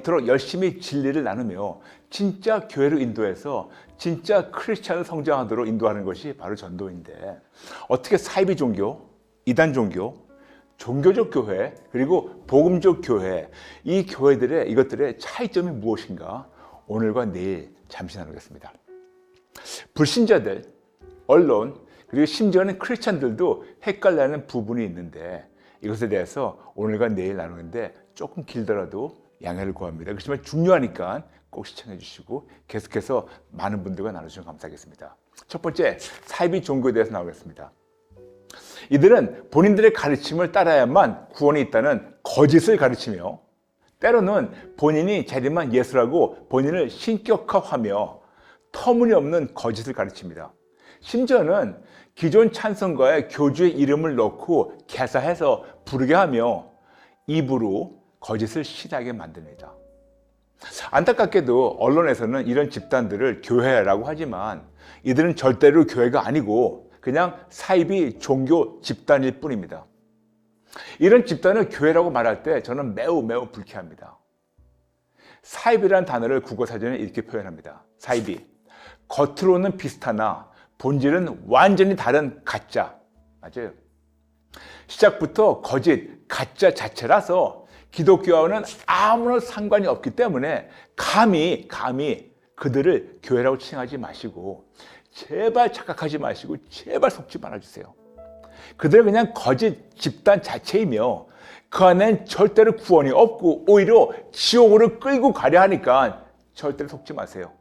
이토록 열심히 진리를 나누며 진짜 교회로 인도해서 진짜 크리스찬을 성장하도록 인도하는 것이 바로 전도인데, 어떻게 사이비 종교, 이단 종교, 종교적 교회, 그리고 복음적 교회, 이것들의 차이점이 무엇인가 오늘과 내일 잠시 나누겠습니다. 불신자들, 언론, 그리고 심지어는 크리스찬들도 헷갈리는 부분이 있는데, 이것에 대해서 오늘과 내일 나누는데 조금 길더라도 양해를 구합니다. 그렇지만 중요하니까 꼭 시청해 주시고 계속해서 많은 분들과 나눠주시면 감사하겠습니다. 첫 번째, 사이비 종교에 대해서 나오겠습니다. 이들은 본인들의 가르침을 따라야만 구원이 있다는 거짓을 가르치며, 때로는 본인이 자기만 예수라고 본인을 신격화하며 터무니없는 거짓을 가르칩니다. 심지어는 기존 찬송가에 교주의 이름을 넣고 개사해서 부르게 하며 입으로 거짓을 신하게 만듭니다. 안타깝게도 언론에서는 이런 집단들을 교회라고 하지만 이들은 절대로 교회가 아니고 그냥 사이비 종교 집단일 뿐입니다. 이런 집단을 교회라고 말할 때 저는 매우 불쾌합니다. 사이비라는 단어를 국어사전에 이렇게 표현합니다. 사이비, 겉으로는 비슷하나 본질은 완전히 다른 가짜. 맞아요. 시작부터 거짓, 가짜 자체라서 기독교와는 아무런 상관이 없기 때문에 감히 그들을 교회라고 칭하지 마시고, 제발 착각하지 마시고 제발 속지 말아주세요. 그들은 그냥 거짓 집단 자체이며 그 안엔 절대로 구원이 없고 오히려 지옥으로 끌고 가려 하니까 절대로 속지 마세요.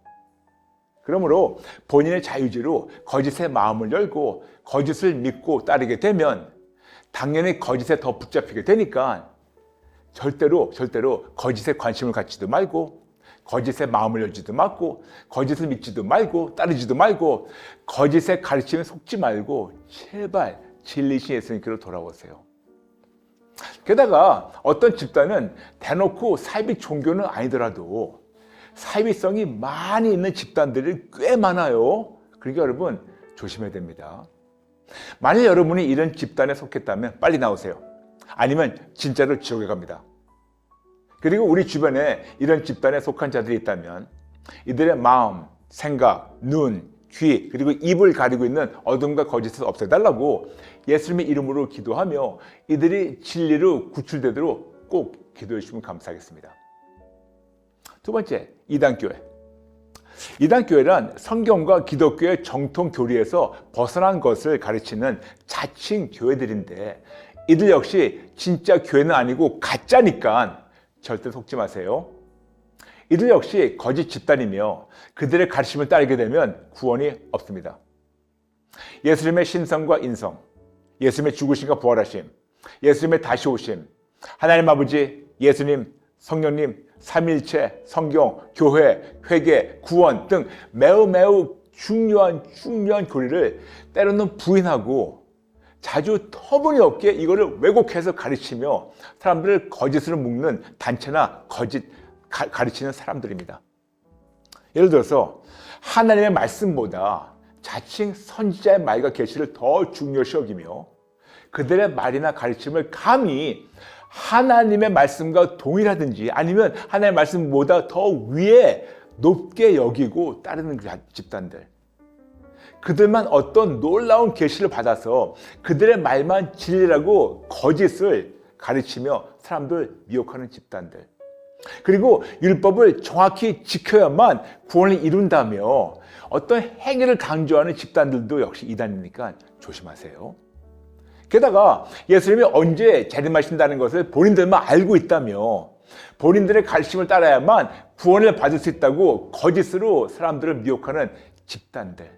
그러므로 본인의 자유지로 거짓의 마음을 열고 거짓을 믿고 따르게 되면 당연히 거짓에 더 붙잡히게 되니까 절대로 거짓에 관심을 갖지도 말고 거짓의 마음을 열지도 말고 거짓을 믿지도 말고 따르지도 말고 거짓의 가르침에 속지 말고 제발 진리신 예수님께로 돌아오세요. 게다가 어떤 집단은 대놓고 사이비 종교는 아니더라도 사이비성이 많이 있는 집단들이 꽤 많아요. 그러니까 여러분 조심해야 됩니다. 만약 여러분이 이런 집단에 속했다면 빨리 나오세요. 아니면 진짜로 지옥에 갑니다. 그리고 우리 주변에 이런 집단에 속한 자들이 있다면 이들의 마음, 생각, 눈, 귀, 그리고 입을 가리고 있는 어둠과 거짓을 없애달라고 예수님의 이름으로 기도하며 이들이 진리로 구출되도록 꼭 기도해 주시면 감사하겠습니다. 두 번째, 이단교회. 이단교회란 성경과 기독교의 정통 교리에서 벗어난 것을 가르치는 자칭 교회들인데, 이들 역시 진짜 교회는 아니고 가짜니까 절대 속지 마세요. 이들 역시 거짓 집단이며 그들의 가르침을 따르게 되면 구원이 없습니다. 예수님의 신성과 인성, 예수님의 죽으심과 부활하심, 예수님의 다시 오심, 하나님 아버지, 예수님, 성령님, 삼일체, 성경, 교회, 회개, 구원 등 매우 중요한 교리를 때로는 부인하고 자주 터무니없게 이거를 왜곡해서 가르치며 사람들을 거짓으로 묶는 단체나 가르치는 사람들입니다. 예를 들어서 하나님의 말씀보다 자칭 선지자의 말과 계시를 더 중요시 여기며 그들의 말이나 가르침을 감히 하나님의 말씀과 동일하든지 아니면 하나님의 말씀보다 더 위에 높게 여기고 따르는 집단들, 그들만 어떤 놀라운 계시를 받아서 그들의 말만 진리라고 거짓을 가르치며 사람들 미혹하는 집단들, 그리고 율법을 정확히 지켜야만 구원을 이룬다며 어떤 행위를 강조하는 집단들도 역시 이단이니까 조심하세요. 게다가 예수님이 언제 재림하신다는 것을 본인들만 알고 있다며 본인들의 가르침을 따라야만 구원을 받을 수 있다고 거짓으로 사람들을 미혹하는 집단들.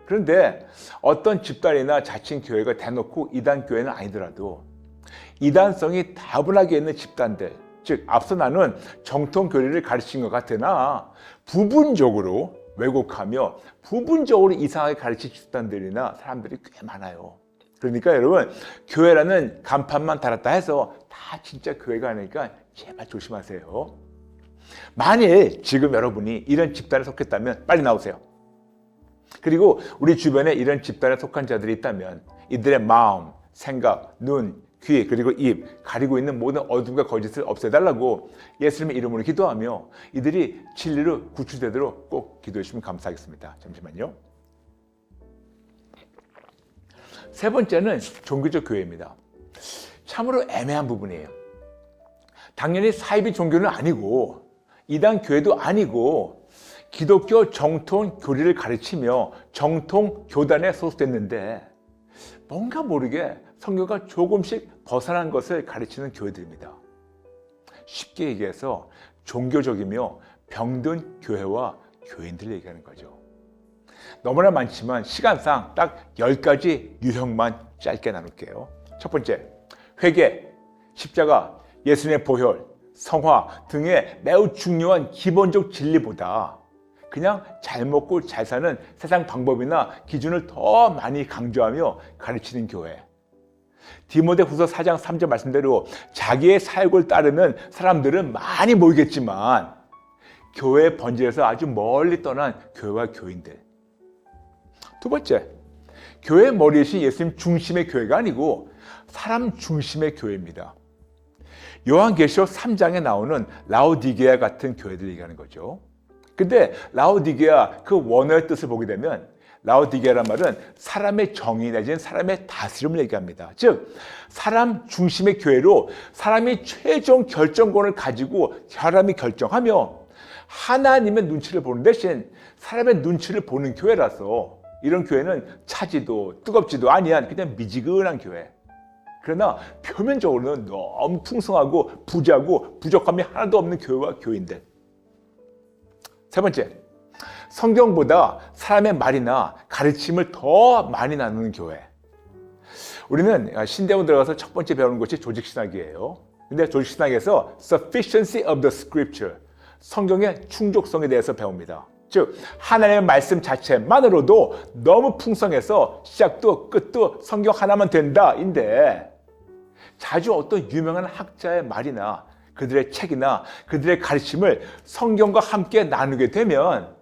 그런데 어떤 집단이나 자칭 교회가 대놓고 이단 교회는 아니더라도 이단성이 다분하게 있는 집단들, 즉 앞서 나눈 정통 교리를 가르친 것 같으나 부분적으로 왜곡하며 부분적으로 이상하게 가르친 집단들이나 사람들이 꽤 많아요. 그러니까 여러분, 교회라는 간판만 달았다 해서 다 진짜 교회가 아니니까 제발 조심하세요. 만일 지금 여러분이 이런 집단에 속했다면 빨리 나오세요. 그리고 우리 주변에 이런 집단에 속한 자들이 있다면 이들의 마음, 생각, 눈, 귀 그리고 입 가리고 있는 모든 어둠과 거짓을 없애달라고 예수님의 이름으로 기도하며 이들이 진리로 구출되도록 꼭 기도해 주시면 감사하겠습니다. 잠시만요. 세 번째는 종교적 교회입니다. 참으로 애매한 부분이에요. 당연히 사이비 종교는 아니고 이단 교회도 아니고 기독교 정통 교리를 가르치며 정통 교단에 소속됐는데 뭔가 모르게 성경과 조금씩 벗어난 것을 가르치는 교회들입니다. 쉽게 얘기해서 종교적이며 병든 교회와 교인들 얘기하는 거죠. 너무나 많지만 시간상 딱 10가지 유형만 짧게 나눌게요. 첫 번째, 회개, 십자가, 예수님의 보혈, 성화 등의 매우 중요한 기본적 진리보다 그냥 잘 먹고 잘 사는 세상 방법이나 기준을 더 많이 강조하며 가르치는 교회. 디모데후서 4장 3절 말씀대로 자기의 사역을 따르는 사람들은 많이 모이겠지만 교회 번제에서 아주 멀리 떠난 교회와 교인들. 두 번째, 교회의 머리이신 예수님 중심의 교회가 아니고 사람 중심의 교회입니다. 요한계시록 3장에 나오는 라오디게아 같은 교회들 얘기하는 거죠. 근데 라오디게아 그 원어의 뜻을 보게 되면 라오디게아란 말은 사람의 정의 내지는 사람의 다스림을 얘기합니다. 즉 사람 중심의 교회로 사람이 최종 결정권을 가지고 사람이 결정하며 하나님의 눈치를 보는 대신 사람의 눈치를 보는 교회라서 이런 교회는 차지도 뜨겁지도 아니한 그냥 미지근한 교회. 그러나 표면적으로는 너무 풍성하고 부자고 부족함이 하나도 없는 교회와 교인들. 세 번째, 성경보다 사람의 말이나 가르침을 더 많이 나누는 교회. 우리는 신대원 들어가서 첫 번째 배우는 것이 조직신학이에요. 근데 조직신학에서 sufficiency of the scripture, 성경의 충족성에 대해서 배웁니다. 즉 하나님의 말씀 자체만으로도 너무 풍성해서 시작도 끝도 성경 하나만 된다인데 자주 어떤 유명한 학자의 말이나 그들의 책이나 그들의 가르침을 성경과 함께 나누게 되면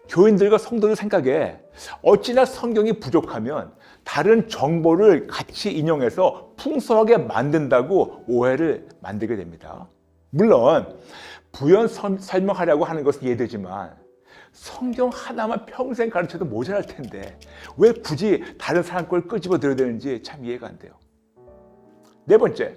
교인들과 성도들 생각에 어찌나 성경이 부족하면 다른 정보를 같이 인용해서 풍성하게 만든다고 오해를 만들게 됩니다. 물론 부연 설명하려고 하는 것은 이해되지만 성경 하나만 평생 가르쳐도 모자랄 텐데 왜 굳이 다른 사람 걸 끄집어 들어야 되는지 참 이해가 안 돼요. 네 번째,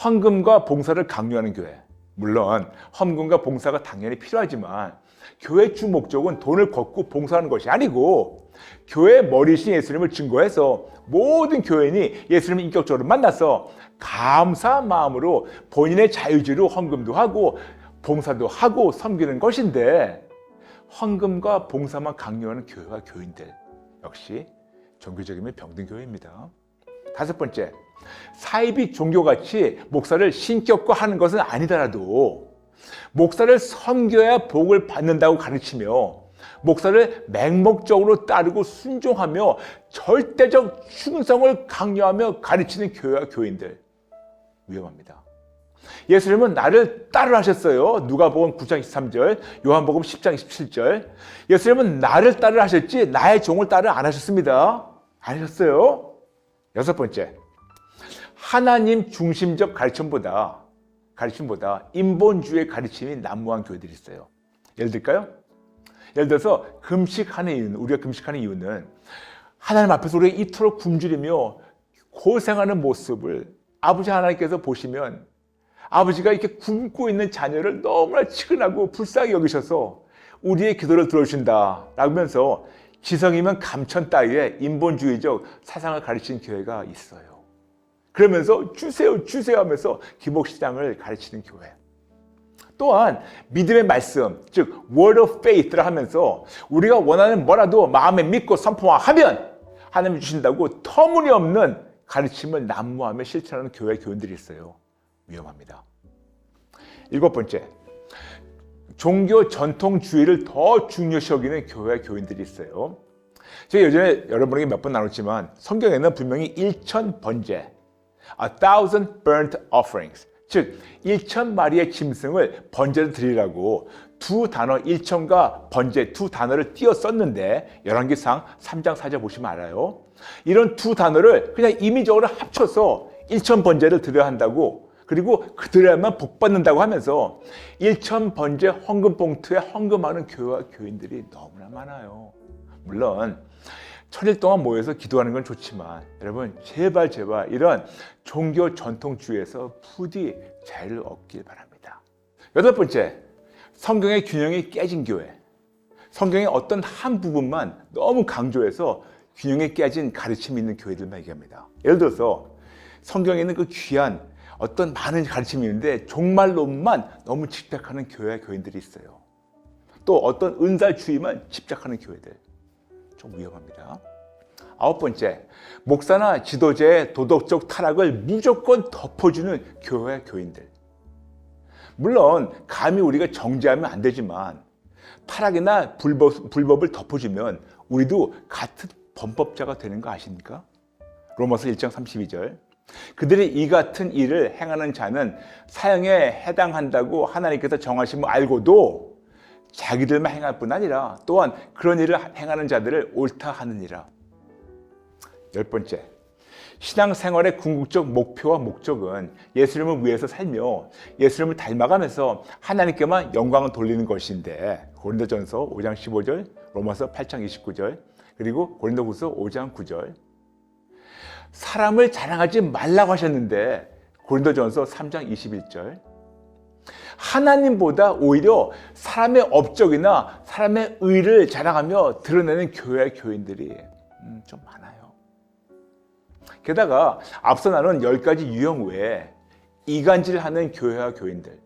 헌금과 봉사를 강요하는 교회. 물론 헌금과 봉사가 당연히 필요하지만 교회 주 목적은 돈을 걷고 봉사하는 것이 아니고 교회의 머리신 예수님을 증거해서 모든 교인이 예수님을 인격적으로 만나서 감사한 마음으로 본인의 자유지로 헌금도 하고 봉사도 하고 섬기는 것인데 헌금과 봉사만 강요하는 교회와 교인들 역시 종교적이면 병든 교회입니다. 다섯 번째, 사이비 종교같이 목사를 신격화하는 것은 아니더라도 목사를 섬겨야 복을 받는다고 가르치며 목사를 맹목적으로 따르고 순종하며 절대적 충성을 강요하며 가르치는 교회와 교인들 위험합니다. 예수님은 나를 따르라 하셨어요. 누가복음 9장 23절, 요한복음 10장 27절. 예수님은 나를 따르라 하셨지 나의 종을 따르라 안 하셨습니다. 안 하셨어요. 여섯 번째, 하나님 중심적 가르침보다 인본주의 가르침이 난무한 교회들이 있어요. 예를 들까요? 예를 들어서 우리가 금식하는 이유는 하나님 앞에서 우리가 이토록 굶주리며 고생하는 모습을 아버지 하나님께서 보시면 아버지가 이렇게 굶고 있는 자녀를 너무나 치근하고 불쌍히 여기셔서 우리의 기도를 들어주신다 라면서 지성이면 감천 따위의 인본주의적 사상을 가르치는 교회가 있어요. 그러면서 주세요 하면서 기복신앙을 가르치는 교회. 또한 믿음의 말씀, 즉 word of faith를 하면서 우리가 원하는 뭐라도 마음에 믿고 선포하면 하나님이 주신다고 터무니없는 가르침을 난무하며 실천하는 교회 교인들이 있어요. 위험합니다. 일곱 번째, 종교 전통주의를 더 중요시 여기는 교회 교인들이 있어요. 제가 예전에 여러분에게 몇 번 나눴지만 성경에는 분명히 1000 번제, 1000 burnt offerings, 즉 1000마리의 짐승을 번제로 드리라고 두 단어 1000과 번제 두 단어를 띄어 썼는데 열왕기상 3장 4절 보시면 알아요. 이런 두 단어를 그냥 임의적으로 합쳐서 1,000번제를 드려야 한다고, 그리고 그 드려야만 복 받는다고 하면서 1,000번제 헌금 봉투에 헌금하는 교회와 교인들이 너무나 많아요. 물론 천일 동안 모여서 기도하는 건 좋지만 여러분 제발 이런 종교 전통주의에서 부디 자유를 얻길 바랍니다. 8번째, 성경의 균형이 깨진 교회. 성경의 어떤 한 부분만 너무 강조해서 균형이 깨진 가르침이 있는 교회들만 얘기합니다. 예를 들어서 성경에 있는 그 귀한 어떤 많은 가르침이 있는데 종말론만 너무 집착하는 교회와 교인들이 있어요. 또 어떤 은사주의만 집착하는 교회들. 좀 위험합니다. 9번째, 목사나 지도자의 도덕적 타락을 무조건 덮어주는 교회와 교인들. 물론 감히 우리가 정죄하면 안 되지만 타락이나 불법을 덮어주면 우리도 같은 범법자가 되는 거 아십니까? 로마서 1장 32절. 그들이 이 같은 일을 행하는 자는 사형에 해당한다고 하나님께서 정하심을 알고도 자기들만 행할 뿐 아니라 또한 그런 일을 행하는 자들을 옳다 하느니라. 10번째, 신앙생활의 궁극적 목표와 목적은 예수님을 위해서 살며 예수님을 닮아가면서 하나님께만 영광을 돌리는 것인데, 고린도전서 5장 15절, 로마서 8장 29절, 그리고 고린도후서 5장 9절. 사람을 자랑하지 말라고 하셨는데 고린도전서 3장 21절. 하나님보다 오히려 사람의 업적이나 사람의 의를 자랑하며 드러내는 교회와 교인들이 좀 많아요. 게다가 앞서 나눈 10가지 유형 외에 이간질하는 교회와 교인들,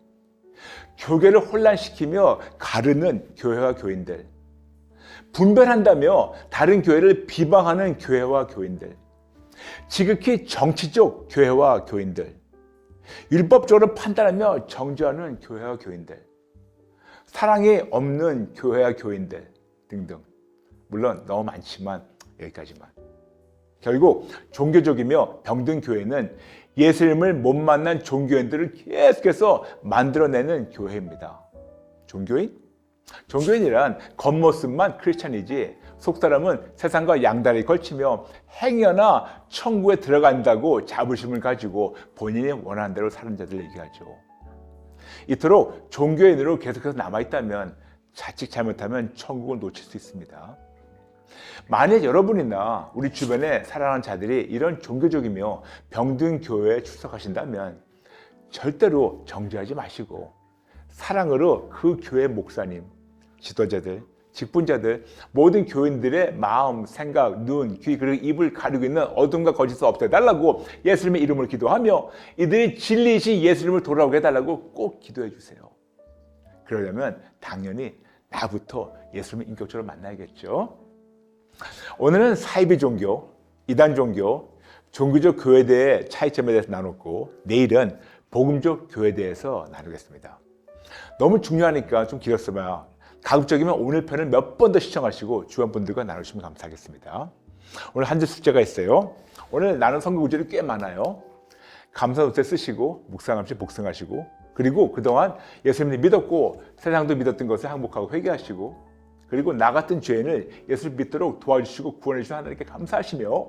교계를 혼란시키며 가르는 교회와 교인들, 분별한다며 다른 교회를 비방하는 교회와 교인들, 지극히 정치적 교회와 교인들, 율법적으로 판단하며 정죄하는 교회와 교인들, 사랑이 없는 교회와 교인들 등등. 물론 너무 많지만 여기까지만. 결국 종교적이며 병든 교회는 예수님을 못 만난 종교인들을 계속해서 만들어내는 교회입니다. 종교인? 종교인이란 겉모습만 크리스찬이지 속사람은 세상과 양다리 걸치며 행여나 천국에 들어간다고 자부심을 가지고 본인이 원하는 대로 사는 자들 얘기하죠. 이토록 종교인으로 계속해서 남아있다면 자칫 잘못하면 천국을 놓칠 수 있습니다. 만약 여러분이나 우리 주변에 살아가는 자들이 이런 종교적이며 병든 교회에 출석하신다면 절대로 정죄하지 마시고 사랑으로 그 교회 목사님, 지도자들, 직분자들, 모든 교인들의 마음, 생각, 눈, 귀, 그리고 입을 가리고 있는 어둠과 거짓을 없애달라고 예수님의 이름으로 기도하며 이들이 진리이신 예수님을 돌아오게 해달라고 꼭 기도해 주세요. 그러려면 당연히 나부터 예수님을 인격적으로 만나야겠죠. 오늘은 사이비 종교, 이단 종교, 종교적 교회에 대해 차이점에 대해서 나눴고 내일은 복음적 교회에 대해서 나누겠습니다. 너무 중요하니까 좀 길었으면 가급적이면 오늘 편을 몇 번 더 시청하시고 주변 분들과 나누시면 감사하겠습니다. 오늘 한 주 숙제가 있어요. 오늘 나눈 성경 구절이 꽤 많아요. 감사노트 쓰시고 묵상함시 복습하시고 그리고 그동안 예수님을 믿었고 세상도 믿었던 것을 항복하고 회개하시고 그리고 나 같은 죄인을 예수를 믿도록 도와주시고 구원해 주신 하나님께 감사하시며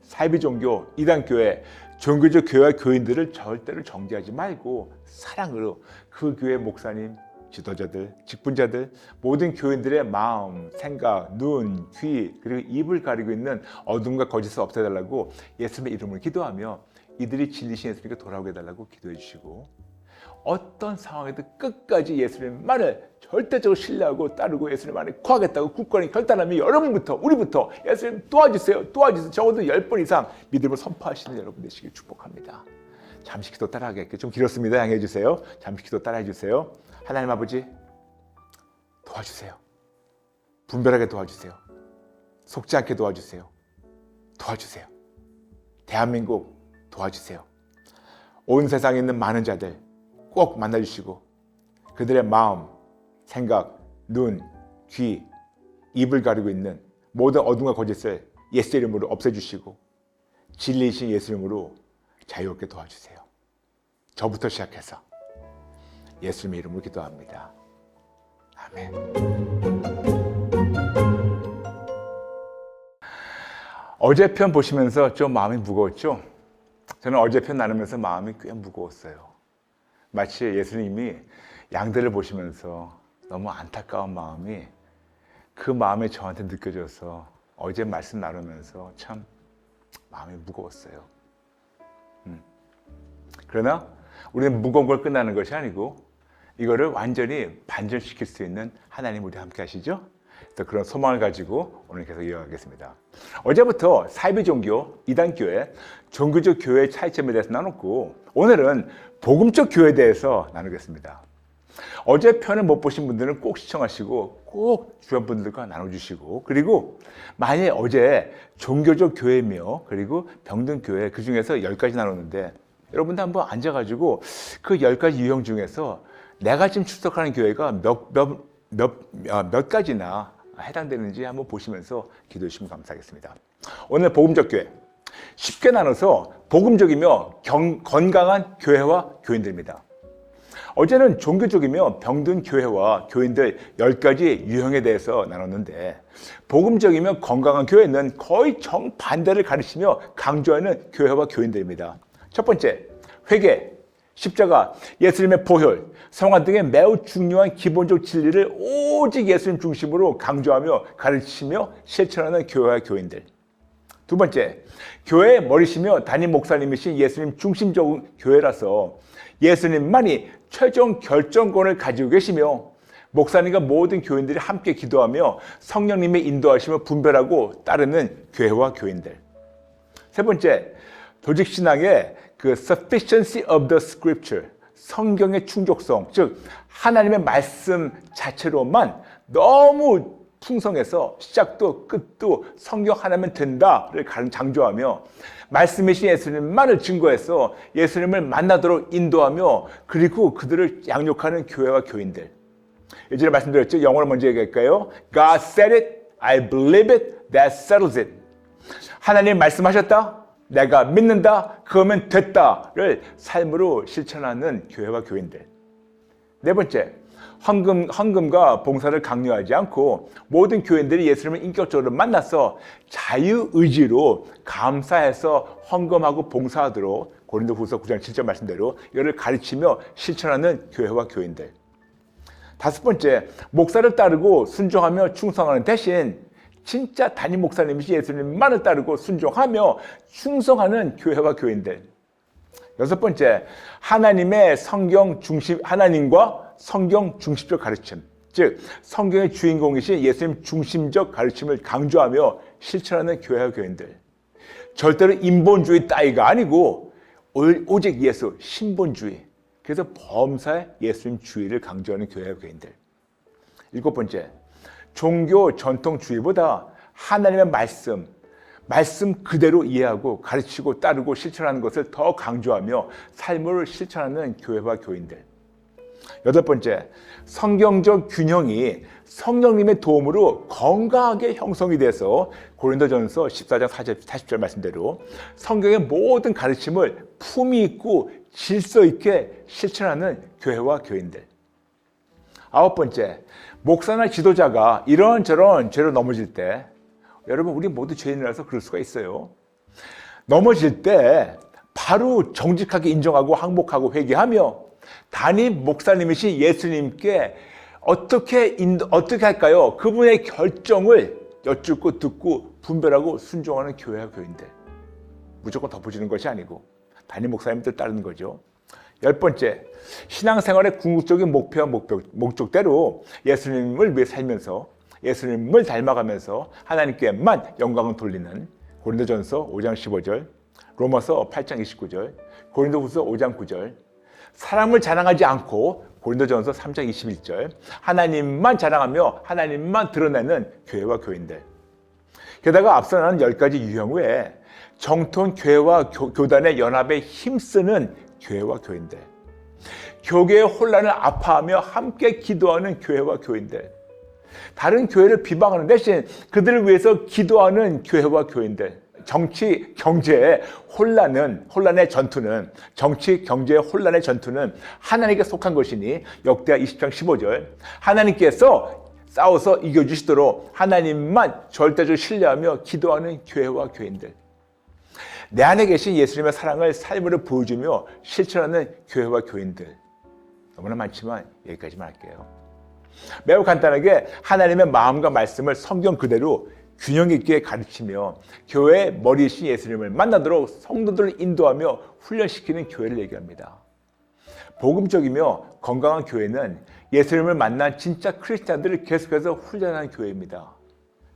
사이비 종교, 이단 교회, 종교적 교회와 교인들을 절대로 정죄하지 말고 사랑으로 그 교회 목사님, 지도자들, 직분자들, 모든 교인들의 마음, 생각, 눈, 귀, 그리고 입을 가리고 있는 어둠과 거짓을 없애달라고 예수님의 이름으로 기도하며 이들이 진리신 예수님께 돌아오게 해달라고 기도해 주시고 어떤 상황에도 끝까지 예수님만을 절대적으로 신뢰하고 따르고 예수님 안에 구하겠다고 굳건히 결단하며 여러분부터 우리부터 예수님 도와주세요. 적어도 10번 이상 믿음을 선포하시는 여러분 되시길 축복합니다. 잠시 기도 따라하게 좀 길었습니다. 양해해 주세요. 잠시 기도 따라해 주세요. 하나님 아버지 도와주세요. 분별하게 도와주세요. 속지 않게 도와주세요. 도와주세요. 대한민국 도와주세요. 온 세상에 있는 많은 자들 꼭 만나주시고 그들의 마음, 생각, 눈, 귀, 입을 가리고 있는 모든 어둠과 거짓을 예수 이름으로 없애주시고 진리이신 예수 이름으로 자유롭게 도와주세요. 저부터 시작해서 예수님의 이름으로 기도합니다. 아멘. 어제 편 보시면서 좀 마음이 무거웠죠? 저는 어제 편 나누면서 마음이 꽤 무거웠어요. 마치 예수님이 양들을 보시면서 너무 안타까운 마음이 그 마음이 저한테 느껴져서 어제 말씀 나누면서 참 마음이 무거웠어요. 그러나 우리는 무거운 걸 끝나는 것이 아니고 이거를 완전히 반전시킬 수 있는 하나님 우리 함께 하시죠? 또 그런 소망을 가지고 오늘 계속 이어가겠습니다. 어제부터 사이비 종교, 이단교회, 종교적 교회의 차이점에 대해서 나눴고 오늘은 복음적 교회에 대해서 나누겠습니다. 어제 편을 못 보신 분들은 꼭 시청하시고 꼭 주변 분들과 나눠주시고 그리고 만약에 어제 종교적 교회며 그리고 병든 교회 그 중에서 10가지 나눴는데 여러분도 한번 앉아가지고 그 10가지 유형 중에서 내가 지금 출석하는 교회가 몇 가지나 해당되는지 한번 보시면서 기도해 주시면 감사하겠습니다. 오늘 복음적 교회 쉽게 나눠서 복음적이며 건강한 교회와 교인들입니다. 어제는 종교적이며 병든 교회와 교인들 10가지 유형에 대해서 나눴는데 복음적이며 건강한 교회는 거의 정반대를 가르치며 강조하는 교회와 교인들입니다. 첫 번째, 회개, 십자가, 예수님의 보혈, 성화 등의 매우 중요한 기본적 진리를 오직 예수님 중심으로 강조하며 가르치며 실천하는 교회와 교인들. 두 번째, 교회의 머리시며 담임 목사님이신 예수님 중심적 교회라서 예수님만이 최종 결정권을 가지고 계시며 목사님과 모든 교인들이 함께 기도하며 성령님의 인도하심을 분별하고 따르는 교회와 교인들. 세 번째, 조직신앙의 그 sufficiency of the scripture, 성경의 충족성, 즉 하나님의 말씀 자체로만 너무 풍성해서 시작도 끝도 성경 하나면 된다를 강조하며 말씀이신 예수님만을 증거해서 예수님을 만나도록 인도하며 그리고 그들을 양육하는 교회와 교인들. 예전에 말씀드렸죠. 영어로 먼저 얘기할까요? God said it, I believe it, that settles it. 하나님 말씀하셨다, 내가 믿는다, 그러면 됐다를 삶으로 실천하는 교회와 교인들. 네 번째, 헌금과 봉사를 강요하지 않고 모든 교인들이 예수님을 인격적으로 만나서 자유의지로 감사해서 헌금하고 봉사하도록 고린도후서 9장 7절 말씀대로 이를 가르치며 실천하는 교회와 교인들. 다섯 번째, 목사를 따르고 순종하며 충성하는 대신 진짜 담임 목사님이신 예수님만을 따르고 순종하며 충성하는 교회와 교인들. 여섯 번째, 하나님과 성경 중심적 가르침, 즉 성경의 주인공이신 예수님 중심적 가르침을 강조하며 실천하는 교회와 교인들. 절대로 인본주의 따위가 아니고 오직 예수, 신본주의. 그래서 범사의 예수님 주의를 강조하는 교회와 교인들. 일곱 번째, 종교 전통주의보다 하나님의 말씀 그대로 이해하고 가르치고 따르고 실천하는 것을 더 강조하며 삶을 실천하는 교회와 교인들. 여덟 번째, 성경적 균형이 성령님의 도움으로 건강하게 형성이 돼서 고린도전서 14장 40절 말씀대로 성경의 모든 가르침을 품위 있고 질서 있게 실천하는 교회와 교인들. 아홉 번째, 목사나 지도자가 이런저런 죄로 넘어질 때, 여러분 우리 모두 죄인이라서 그럴 수가 있어요. 넘어질 때 바로 정직하게 인정하고 항복하고 회개하며 담임 목사님이신 예수님께 어떻게 할까요? 그분의 결정을 여쭙고 듣고 분별하고 순종하는 교회와 교인들. 무조건 덮어주는 것이 아니고 담임 목사님들 따르는 거죠. 열 번째, 신앙생활의 궁극적인 목표와 목적대로 예수님을 위해 살면서 예수님을 닮아가면서 하나님께만 영광을 돌리는 고린도전서 5장 15절, 로마서 8장 29절, 고린도후서 5장 9절, 사람을 자랑하지 않고 고린도전서 3장 21절, 하나님만 자랑하며 하나님만 드러내는 교회와 교인들. 게다가 앞서 나눈 10가지 유형 외에 정통 교회와 교단의 연합에 힘쓰는 교회와 교인들, 교계의 혼란을 아파하며 함께 기도하는 교회와 교인들, 다른 교회를 비방하는 대신 그들을 위해서 기도하는 교회와 교인들. 정치, 경제의 혼란의 전투는 정치, 경제의 혼란의 전투는 하나님께 속한 것이니 역대하 20장 15절 하나님께서 싸워서 이겨주시도록 하나님만 절대적으로 신뢰하며 기도하는 교회와 교인들. 내 안에 계신 예수님의 사랑을 삶으로 보여주며 실천하는 교회와 교인들 너무나 많지만 여기까지만 할게요. 매우 간단하게 하나님의 마음과 말씀을 성경 그대로 균형 있게 가르치며 교회의 머리이신 예수님을 만나도록 성도들을 인도하며 훈련시키는 교회를 얘기합니다. 복음적이며 건강한 교회는 예수님을 만난 진짜 크리스찬들을 계속해서 훈련하는 교회입니다.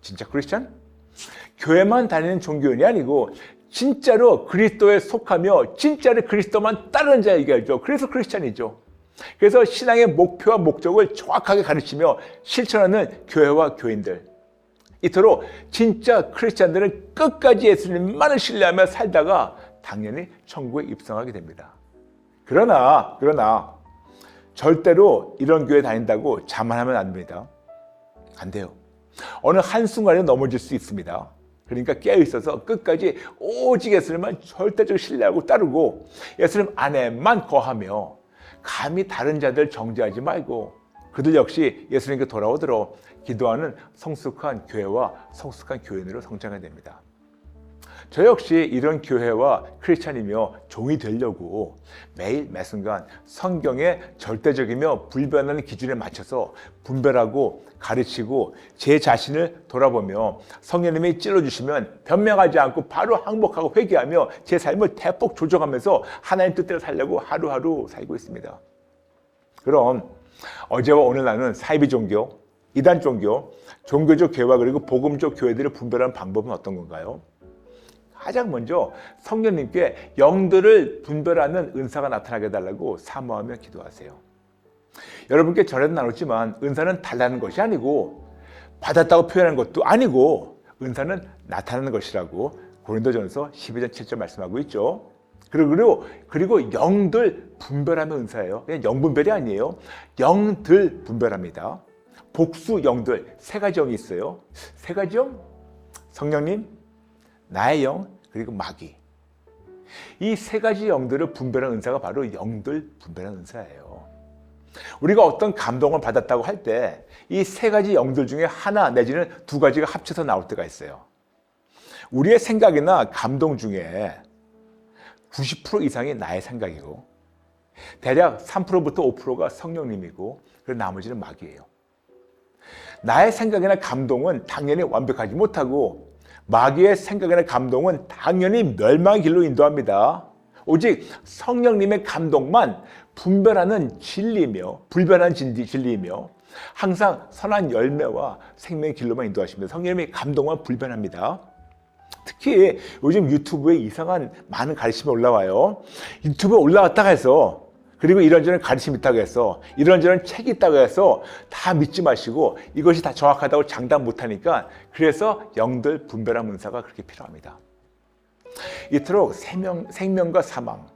진짜 크리스찬? 교회만 다니는 종교인이 아니고 진짜로 그리스도에 속하며 진짜로 그리스도만 따르는 자 얘기하죠. 그래서 크리스찬이죠. 그래서 신앙의 목표와 목적을 정확하게 가르치며 실천하는 교회와 교인들. 이토록 진짜 크리스찬들은 끝까지 예수님만을 신뢰하며 살다가 당연히 천국에 입성하게 됩니다. 그러나 절대로 이런 교회 다닌다고 자만하면 안 됩니다. 안 돼요. 어느 한순간에 넘어질 수 있습니다. 그러니까 깨어있어서 끝까지 오직 예수님만 절대적으로 신뢰하고 따르고 예수님 안에만 거하며 감히 다른 자들 정죄하지 말고 그들 역시 예수님께 돌아오도록 기도하는 성숙한 교회와 성숙한 교인으로 성장해야 됩니다. 저 역시 이런 교회와 크리스찬이며 종이 되려고 매일 매순간 성경의 절대적이며 불변하는 기준에 맞춰서 분별하고 가르치고 제 자신을 돌아보며 성령님이 찔러주시면 변명하지 않고 바로 항복하고 회개하며 제 삶을 대폭 조정하면서 하나님 뜻대로 살려고 하루하루 살고 있습니다. 그럼 어제와 오늘 나눈 사이비 종교, 이단 종교, 종교적 교회와 그리고 복음적 교회들을 분별하는 방법은 어떤 건가요? 가장 먼저 성령님께 영들을 분별하는 은사가 나타나게 해달라고 사모하며 기도하세요. 여러분께 전에도 나눴지만 은사는 달라는 것이 아니고 받았다고 표현하는 것도 아니고 은사는 나타나는 것이라고 고린도전서 12장 7절 말씀하고 있죠. 그리고 영들 분별하는 은사예요. 그냥 영분별이 아니에요. 영들 분별합니다. 복수 영들 세 가지 영이 있어요. 세 가지 영? 성령님, 나의 영, 그리고 마귀. 이 세 가지 영들을 분별하는 은사가 바로 영들 분별하는 은사예요. 우리가 어떤 감동을 받았다고 할 때 이 세 가지 영들 중에 하나 내지는 두 가지가 합쳐서 나올 때가 있어요. 우리의 생각이나 감동 중에 90% 이상이 나의 생각이고 대략 3%부터 5%가 성령님이고 그리고 나머지는 마귀예요. 나의 생각이나 감동은 당연히 완벽하지 못하고 마귀의 생각이나 감동은 당연히 멸망의 길로 인도합니다. 오직 성령님의 감동만 분별하는 진리이며 불변한 진리이며 항상 선한 열매와 생명의 길로만 인도하십니다. 성령님의 감동만 불변합니다. 특히 요즘 유튜브에 이상한 많은 가르침이 올라와요. 유튜브에 올라왔다가 해서 그리고 이런저런 가르침이 있다고 해서 이런저런 책이 있다고 해서 다 믿지 마시고 이것이 다 정확하다고 장담 못하니까 그래서 영들 분별한 은사가 그렇게 필요합니다. 이토록 생명과 사망,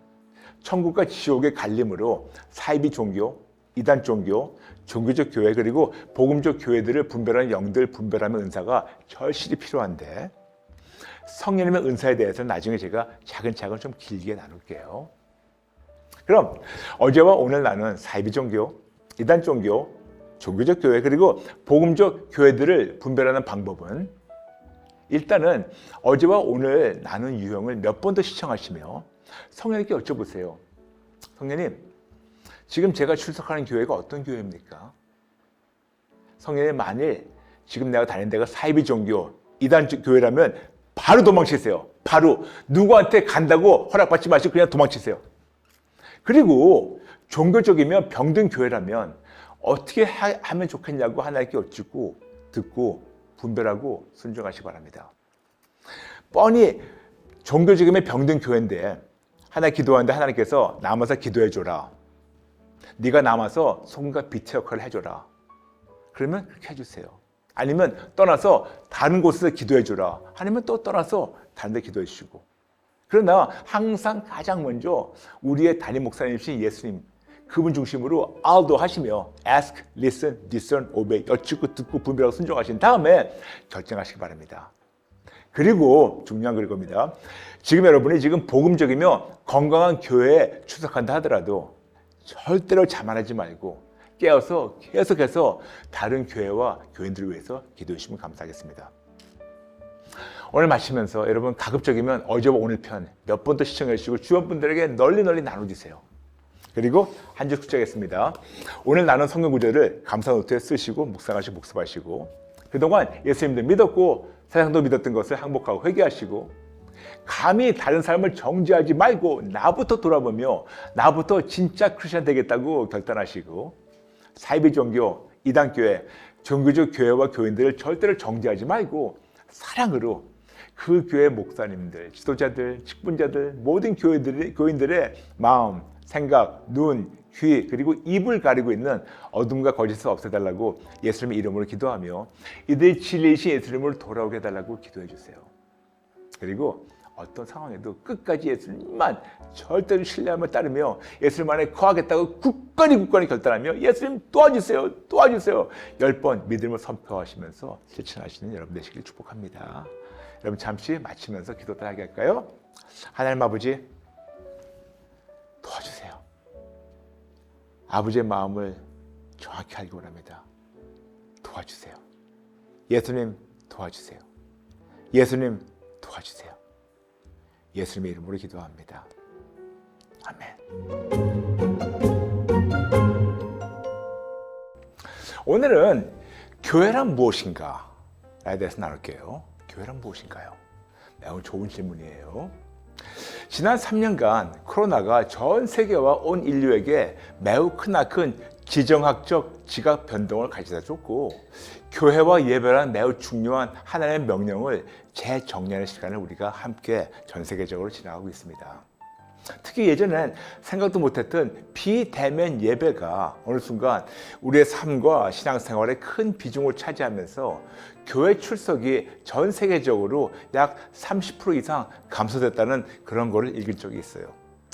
천국과 지옥의 갈림으로 사이비 종교, 이단 종교, 종교적 교회 그리고 복음적 교회들을 분별하는 영들 분별하는 은사가 절실히 필요한데 성령님의 은사에 대해서는 나중에 제가 차근차근 좀 길게 나눌게요. 그럼 어제와 오늘 나눈 사이비 종교, 이단 종교, 종교적 교회 그리고 복음적 교회들을 분별하는 방법은 일단은 어제와 오늘 나눈 유형을 몇 번 더 시청하시며 성령님께 여쭤보세요. 성령님, 지금 제가 출석하는 교회가 어떤 교회입니까? 성령님, 만일 지금 내가 다니는 데가 사이비 종교, 이단 교회라면 바로 도망치세요. 바로 누구한테 간다고 허락받지 마시고 그냥 도망치세요. 그리고 종교적이면 병든 교회라면 어떻게 하면 좋겠냐고 하나님께 여쭙고 듣고 분별하고 순종하시기 바랍니다. 뻔히 종교적이면 병든 교회인데 하나 기도하는데 하나님께서 남아서 기도해줘라. 네가 남아서 소금과 빛의 역할을 해줘라. 그러면 그렇게 해주세요. 아니면 떠나서 다른 곳에서 기도해줘라. 아니면 또 떠나서 다른 데 기도해 주시고. 그러나 항상 가장 먼저 우리의 담임 목사님이신 예수님 그분 중심으로 알도 하시며 ask, listen, discern, obey 여쭙고 듣고 분별하고 순종하신 다음에 결정하시기 바랍니다. 그리고 중요한 그겁니다. 지금 여러분이 지금 복음적이며 건강한 교회에 출석한다 하더라도 절대로 자만하지 말고 깨어서 계속해서 다른 교회와 교인들을 위해서 기도해 주시면 감사하겠습니다. 오늘 마치면서 여러분 가급적이면 어제와 오늘 편 몇 번 더 시청해 주시고 주변 분들에게 널리 나눠주세요. 그리고 한 줄 숙제하겠습니다. 오늘 나눈 성경 구절을 감사 노트에 쓰시고 묵상하시고 복습하시고 그동안 예수님도 믿었고 세상도 믿었던 것을 항복하고 회개하시고 감히 다른 사람을 정죄하지 말고 나부터 돌아보며 나부터 진짜 크리스천 되겠다고 결단하시고 사이비 종교, 이단교회, 종교적 교회와 교인들을 절대로 정죄하지 말고 사랑으로 그 교회 목사님들, 지도자들, 직분자들, 모든 교인들의 마음, 생각, 눈, 귀 그리고 입을 가리고 있는 어둠과 거짓을 없애달라고 예수님의 이름으로 기도하며 이들의 진리이신 예수님을 돌아오게 해달라고 기도해 주세요. 그리고 어떤 상황에도 끝까지 예수님만 절대로 신뢰하며 따르며 예수님 안에 거하겠다고 굳건히 결단하며 예수님 도와주세요 10번 믿음을 선포하시면서 실천하시는 여러분 되시길 축복합니다. 여러분 잠시 마치면서 기도 따라하게 할까요? 하나님 아버지 도와주세요. 아버지의 마음을 정확히 알기 원합니다. 도와주세요. 예수님 도와주세요. 예수님 도와주세요. 예수님의 이름으로 기도합니다. 아멘. 오늘은 교회란 무엇인가에 대해서 나눌게요. 교회란 무엇인가요? 매우 좋은 질문이에요. 지난 3년간 코로나가 전 세계와 온 인류에게 매우 크나큰 지정학적 지각 변동을 가져다 줬고 교회와 예배란 매우 중요한 하나님의 명령을 재정리하는 시간을 우리가 함께 전 세계적으로 지나가고 있습니다. 특히 예전엔 생각도 못했던 비대면 예배가 어느 순간 우리의 삶과 신앙생활에 큰 비중을 차지하면서 교회 출석이 전 세계적으로 약 30% 이상 감소됐다는 그런 거를 읽은 적이 있어요.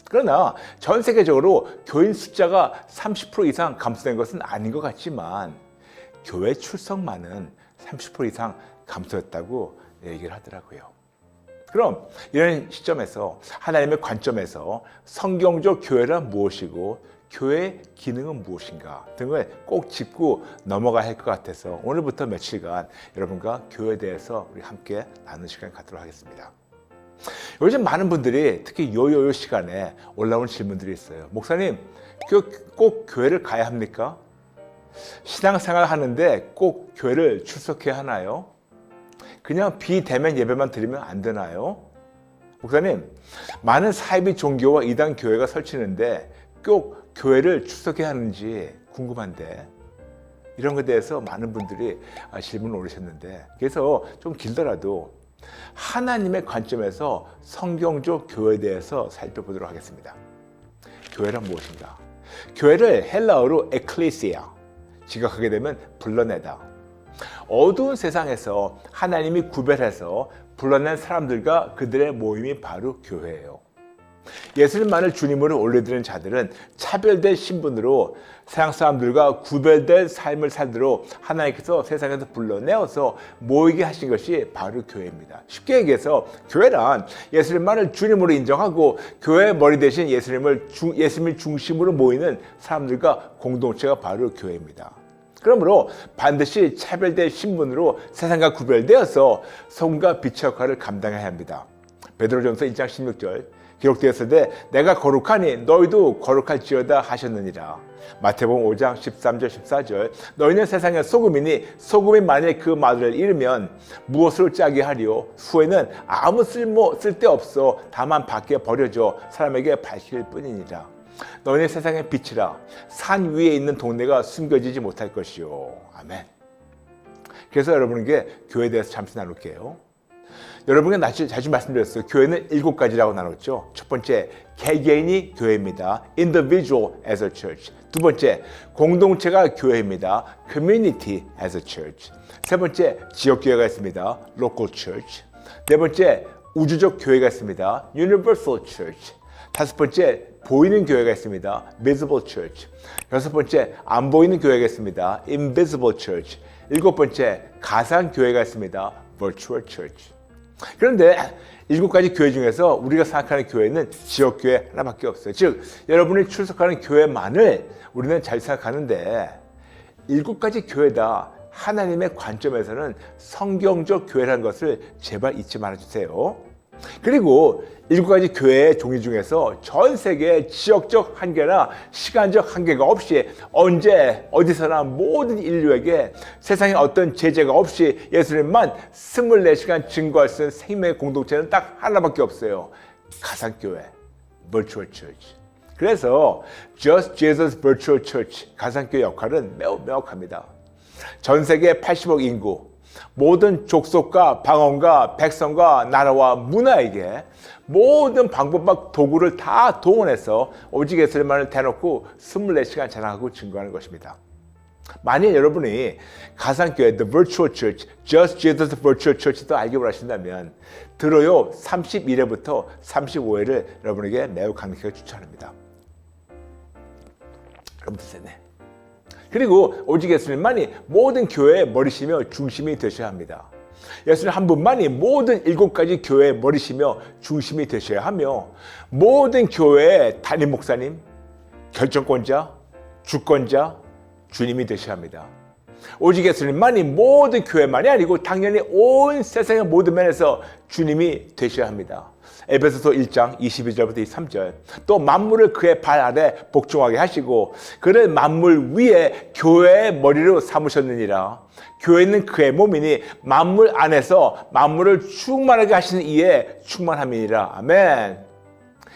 그러나 전 세계적으로 교인 숫자가 30% 이상 감소된 것은 아닌 것 같지만 교회 출석만은 30% 이상 감소했다고 얘기를 하더라고요. 그럼 이런 시점에서 하나님의 관점에서 성경적 교회란 무엇이고 교회의 기능은 무엇인가 등을 꼭 짚고 넘어가야 할 것 같아서 오늘부터 며칠간 여러분과 교회에 대해서 우리 함께 나누는 시간을 갖도록 하겠습니다. 요즘 많은 분들이 특히 요요요 시간에 올라온 질문들이 있어요. 목사님, 꼭 교회를 가야 합니까? 신앙생활 하는데 꼭 교회를 출석해야 하나요? 그냥 비대면 예배만 드리면 안 되나요? 목사님, 많은 사이비 종교와 이단 교회가 설치는데 꼭 교회를 출석해야 하는지 궁금한데 이런 것에 대해서 많은 분들이 질문을 올리셨는데 그래서 좀 길더라도 하나님의 관점에서 성경적 교회에 대해서 살펴보도록 하겠습니다. 교회란 무엇인가? 교회를 헬라어로 에클레시아, 직역하게 되면 불러내다. 어두운 세상에서 하나님이 구별해서 불러낸 사람들과 그들의 모임이 바로 교회예요. 예수님만을 주님으로 올려드리는 자들은 차별된 신분으로 세상 사람들과 구별된 삶을 살도록 하나님께서 세상에서 불러내어서 모이게 하신 것이 바로 교회입니다. 쉽게 얘기해서 교회란 예수님만을 주님으로 인정하고 교회의 머리 대신 예수님을 중심으로 모이는 사람들과 공동체가 바로 교회입니다. 그러므로 반드시 차별된 신분으로 세상과 구별되어서 성과 빛의 역할을 감당해야 합니다. 베드로전서 1장 16절 기록되었을 때 내가 거룩하니 너희도 거룩할지어다 하셨느니라. 마태복음 5장 13절 14절 너희는 세상의 소금이니 소금이 만일 그 맛을 잃으면 무엇으로 짜게 하리요? 후에는 아무 쓸데없어 다만 밖에 버려져 사람에게 밝힐 뿐이니라. 너희는 세상의 빛이라. 산 위에 있는 동네가 숨겨지지 못할 것이요. 아멘. 그래서 여러분에게 교회에 대해서 잠시 나눌게요. 여러분에게 자주 말씀드렸어요. 교회는 7가지라고 나눴죠. 첫 번째, 개개인이 교회입니다. Individual as a church. 두 번째, 공동체가 교회입니다. Community as a church. 세 번째, 지역교회가 있습니다. Local church. 네 번째, 우주적 교회가 있습니다. Universal church. 다섯 번째, 보이는 교회가 있습니다. Visible church. 여섯 번째, 안 보이는 교회가 있습니다. Invisible church. 일곱 번째, 가상 교회가 있습니다. Virtual church. 그런데 7가지 교회 중에서 우리가 생각하는 교회는 지역교회 하나밖에 없어요. 즉, 여러분이 출석하는 교회만을 우리는 잘 생각하는데 7가지 교회다 하나님의 관점에서는 성경적 교회라는 것을 제발 잊지 말아주세요. 그리고 7가지 교회의 종류 중에서 전 세계에 지역적 한계나 시간적 한계가 없이 언제 어디서나 모든 인류에게 세상에 어떤 제재가 없이 예수님만 24시간 증거할 수 있는 생명의 공동체는 딱 하나밖에 없어요. 가상교회, Virtual Church. 그래서 Just Jesus Virtual Church, 가상교회 역할은 매우 명확합니다. 전 세계 80억 인구, 모든 족속과 방언과 백성과 나라와 문화에게 모든 방법과 도구를 다 동원해서 오직 예수님만을 대놓고 24시간 자랑하고 증거하는 것입니다. 만약 여러분이 가상교회 The Virtual Church, Just Jesus Virtual Church도 알기 원하신다면 들어요 31회부터 35회를 여러분에게 매우 강력하게 추천합니다. 여러분 드세네. 그리고 오직 예수님만이 모든 교회의 머리시며 중심이 되셔야 합니다. 예수님 한 분만이 모든 7가지 교회의 머리시며 중심이 되셔야 하며 모든 교회의 담임 목사님, 결정권자, 주권자, 주님이 되셔야 합니다. 오직 예수님만이 모든 교회만이 아니고 당연히 온 세상의 모든 면에서 주님이 되셔야 합니다. 에베소서 1장 22절부터 23절 또 만물을 그의 발 아래 복종하게 하시고 그를 만물 위에 교회의 머리로 삼으셨느니라. 교회는 그의 몸이니 만물 안에서 만물을 충만하게 하시는 이에 충만함이니라. 아멘.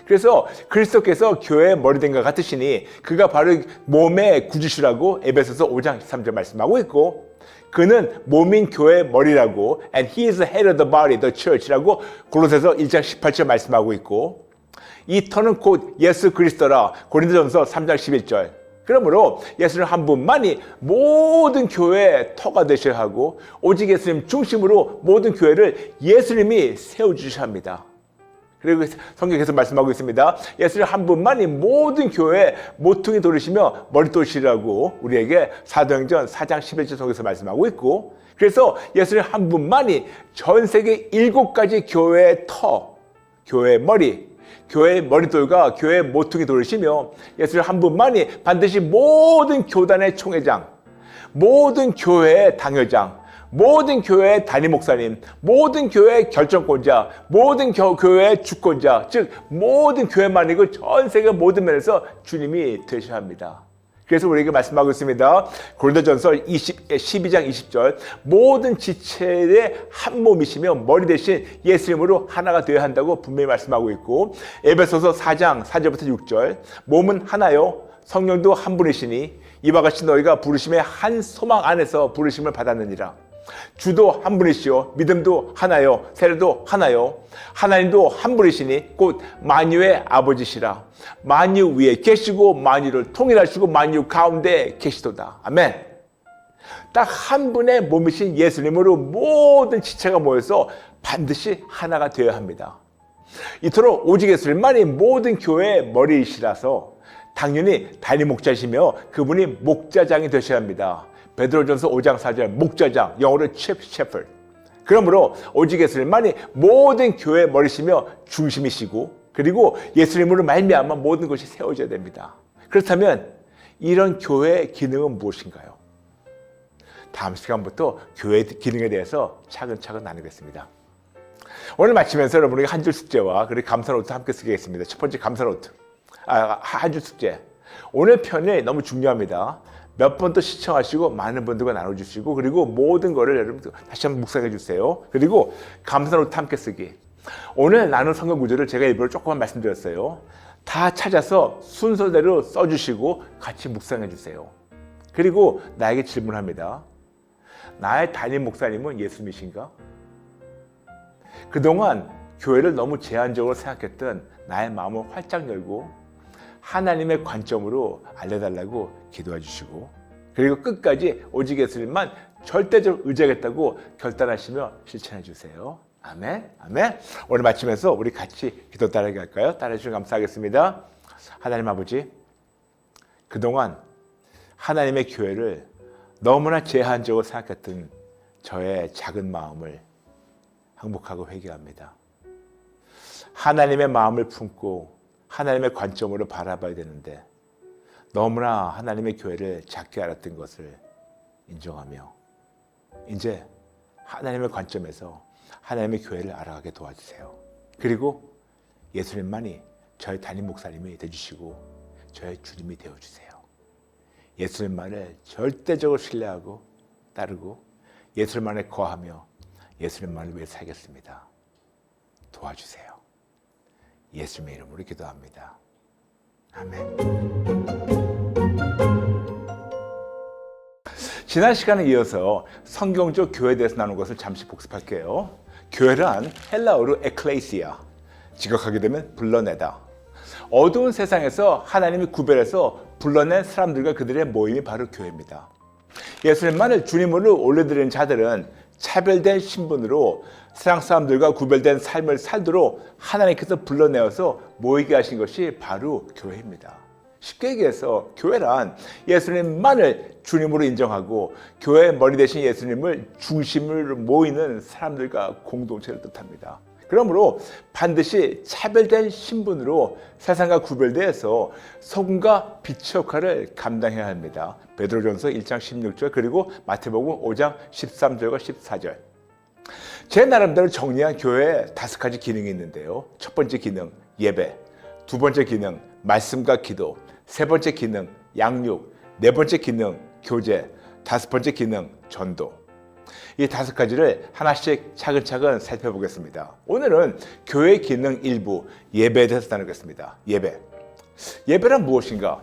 그래서 그리스도께서 교회의 머리 된 것 같으시니 그가 바로 몸의 구주시라고 에베소서 5장 13절 말씀하고 있고 그는 몸인 교회의 머리라고 and he is the head of the body, the church라고 골로새서 1장 18절 말씀하고 있고 이 터는 곧 예수 그리스도라 고린도전서 3장 11절 그러므로 예수님 한 분만이 모든 교회의 터가 되셔야 하고 오직 예수님 중심으로 모든 교회를 예수님이 세워주셔야 합니다. 그리고 성경에서 말씀하고 있습니다. 예수님 한 분만이 모든 교회의 모퉁이 돌이시며 머릿돌이시라고 우리에게 사도행전 4장 11절 속에서 말씀하고 있고 그래서 예수님 한 분만이 전 세계 7가지 교회의 터, 교회의 머리, 교회의 머릿돌과 교회의 모퉁이 돌이시며 예수님 한 분만이 반드시 모든 교단의 총회장, 모든 교회의 당회장, 모든 교회의 담임 목사님, 모든 교회의 결정권자, 모든 교회의 주권자, 즉 모든 교회만이고 전 세계 모든 면에서 주님이 되셔야 합니다. 그래서 우리에게 말씀하고 있습니다. 고린도전서 12장 20절 모든 지체의 한 몸이시며 머리 대신 예수님으로 하나가 되어야 한다고 분명히 말씀하고 있고 에베소서 4장 4절부터 6절 몸은 하나요 성령도 한 분이시니 이와 같이 너희가 부르심의 한 소망 안에서 부르심을 받았느니라. 주도 한 분이시요 믿음도 하나요 세례도 하나요 하나님도 한 분이시니 곧 만유의 아버지시라. 만유 위에 계시고 만유를 통일하시고 만유 가운데 계시도다. 아멘. 딱 한 분의 몸이신 예수님으로 모든 지체가 모여서 반드시 하나가 되어야 합니다. 이토록 오직 예수님만이 모든 교회의 머리이시라서 당연히 담임 목자시며 그분이 목자장이 되셔야 합니다. 베드로전서 5장 4절 목자장, 영어로 chief shepherd. 그러므로 오직 예수님만이 모든 교회의 머리시며 중심이시고 그리고 예수님으로 말미암아 모든 것이 세워져야 됩니다. 그렇다면 이런 교회의 기능은 무엇인가요? 다음 시간부터 교회의 기능에 대해서 차근차근 나누겠습니다. 오늘 마치면서 여러분에게 한 줄 숙제와 그리고 감사 노트 함께 쓰겠습니다. 첫 번째 감사 노트, 한 줄 숙제. 오늘 편이 너무 중요합니다. 몇 번 더 시청하시고 많은 분들과 나눠주시고 그리고 모든 거를 여러분 다시 한번 묵상해 주세요. 그리고 감사 노트 함께 쓰기. 오늘 나눈 성경 구절을 제가 일부러 조금만 말씀드렸어요. 다 찾아서 순서대로 써주시고 같이 묵상해 주세요. 그리고 나에게 질문합니다. 나의 담임 목사님은 예수님이신가? 그동안 교회를 너무 제한적으로 생각했던 나의 마음을 활짝 열고 하나님의 관점으로 알려달라고 기도해 주시고 그리고 끝까지 오직 예수님만 절대적으로 의지하겠다고 결단하시며 실천해 주세요. 아멘. 아멘. 오늘 마치면서 우리 같이 기도 따르게 할까요? 따라해 주시면 감사하겠습니다. 하나님 아버지, 그동안 하나님의 교회를 너무나 제한적으로 생각했던 저의 작은 마음을 항복하고 회개합니다. 하나님의 마음을 품고 하나님의 관점으로 바라봐야 되는데 너무나 하나님의 교회를 작게 알았던 것을 인정하며 이제 하나님의 관점에서 하나님의 교회를 알아가게 도와주세요. 그리고 예수님만이 저의 담임 목사님이 되어주시고 저의 주님이 되어주세요. 예수님만을 절대적으로 신뢰하고 따르고 예수님만에 거하며 예수님만을 위해 살겠습니다. 도와주세요. 예수님의 이름으로 기도합니다. 아멘. 지난 시간에 이어서 성경적 교회에 대해서 나눈 것을 잠시 복습할게요. 교회란 헬라어로 에클레시아, 직역하게 되면 불러내다. 어두운 세상에서 하나님이 구별해서 불러낸 사람들과 그들의 모임이 바로 교회입니다. 예수님만을 주님으로 올려드리는 자들은 차별된 신분으로 세상 사람들과 구별된 삶을 살도록 하나님께서 불러내어서 모이게 하신 것이 바로 교회입니다. 쉽게 얘기해서 교회란 예수님만을 주님으로 인정하고 교회의 머리 대신 예수님을 중심으로 모이는 사람들과 공동체를 뜻합니다. 그러므로 반드시 차별된 신분으로 세상과 구별되어서 소금과 빛의 역할을 감당해야 합니다. 베드로전서 1장 16절 그리고 마태복음 5장 13절과 14절. 제 나름대로 정리한 교회에 5가지 기능이 있는데요. 첫 번째 기능, 예배. 두 번째 기능, 말씀과 기도. 세 번째 기능, 양육. 네 번째 기능, 교제. 다섯 번째 기능, 전도. 이 5가지를 하나씩 차근차근 살펴보겠습니다. 오늘은 교회 기능 일부, 예배에 대해서 나누겠습니다. 예배. 예배란 무엇인가?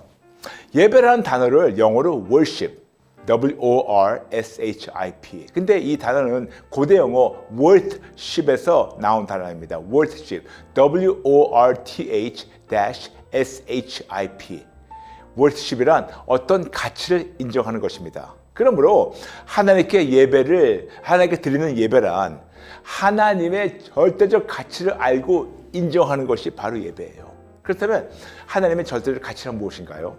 예배라는 단어를 영어로 worship, W-O-R-S-H-I-P. 근데 이 단어는 고대 영어 worship에서 나온 단어입니다. worship, W-O-R-T-H-S-H-I-P. worship이란 어떤 가치를 인정하는 것입니다. 그러므로 하나님께 드리는 예배란 하나님의 절대적 가치를 알고 인정하는 것이 바로 예배예요. 그렇다면 하나님의 절대적 가치란 무엇인가요?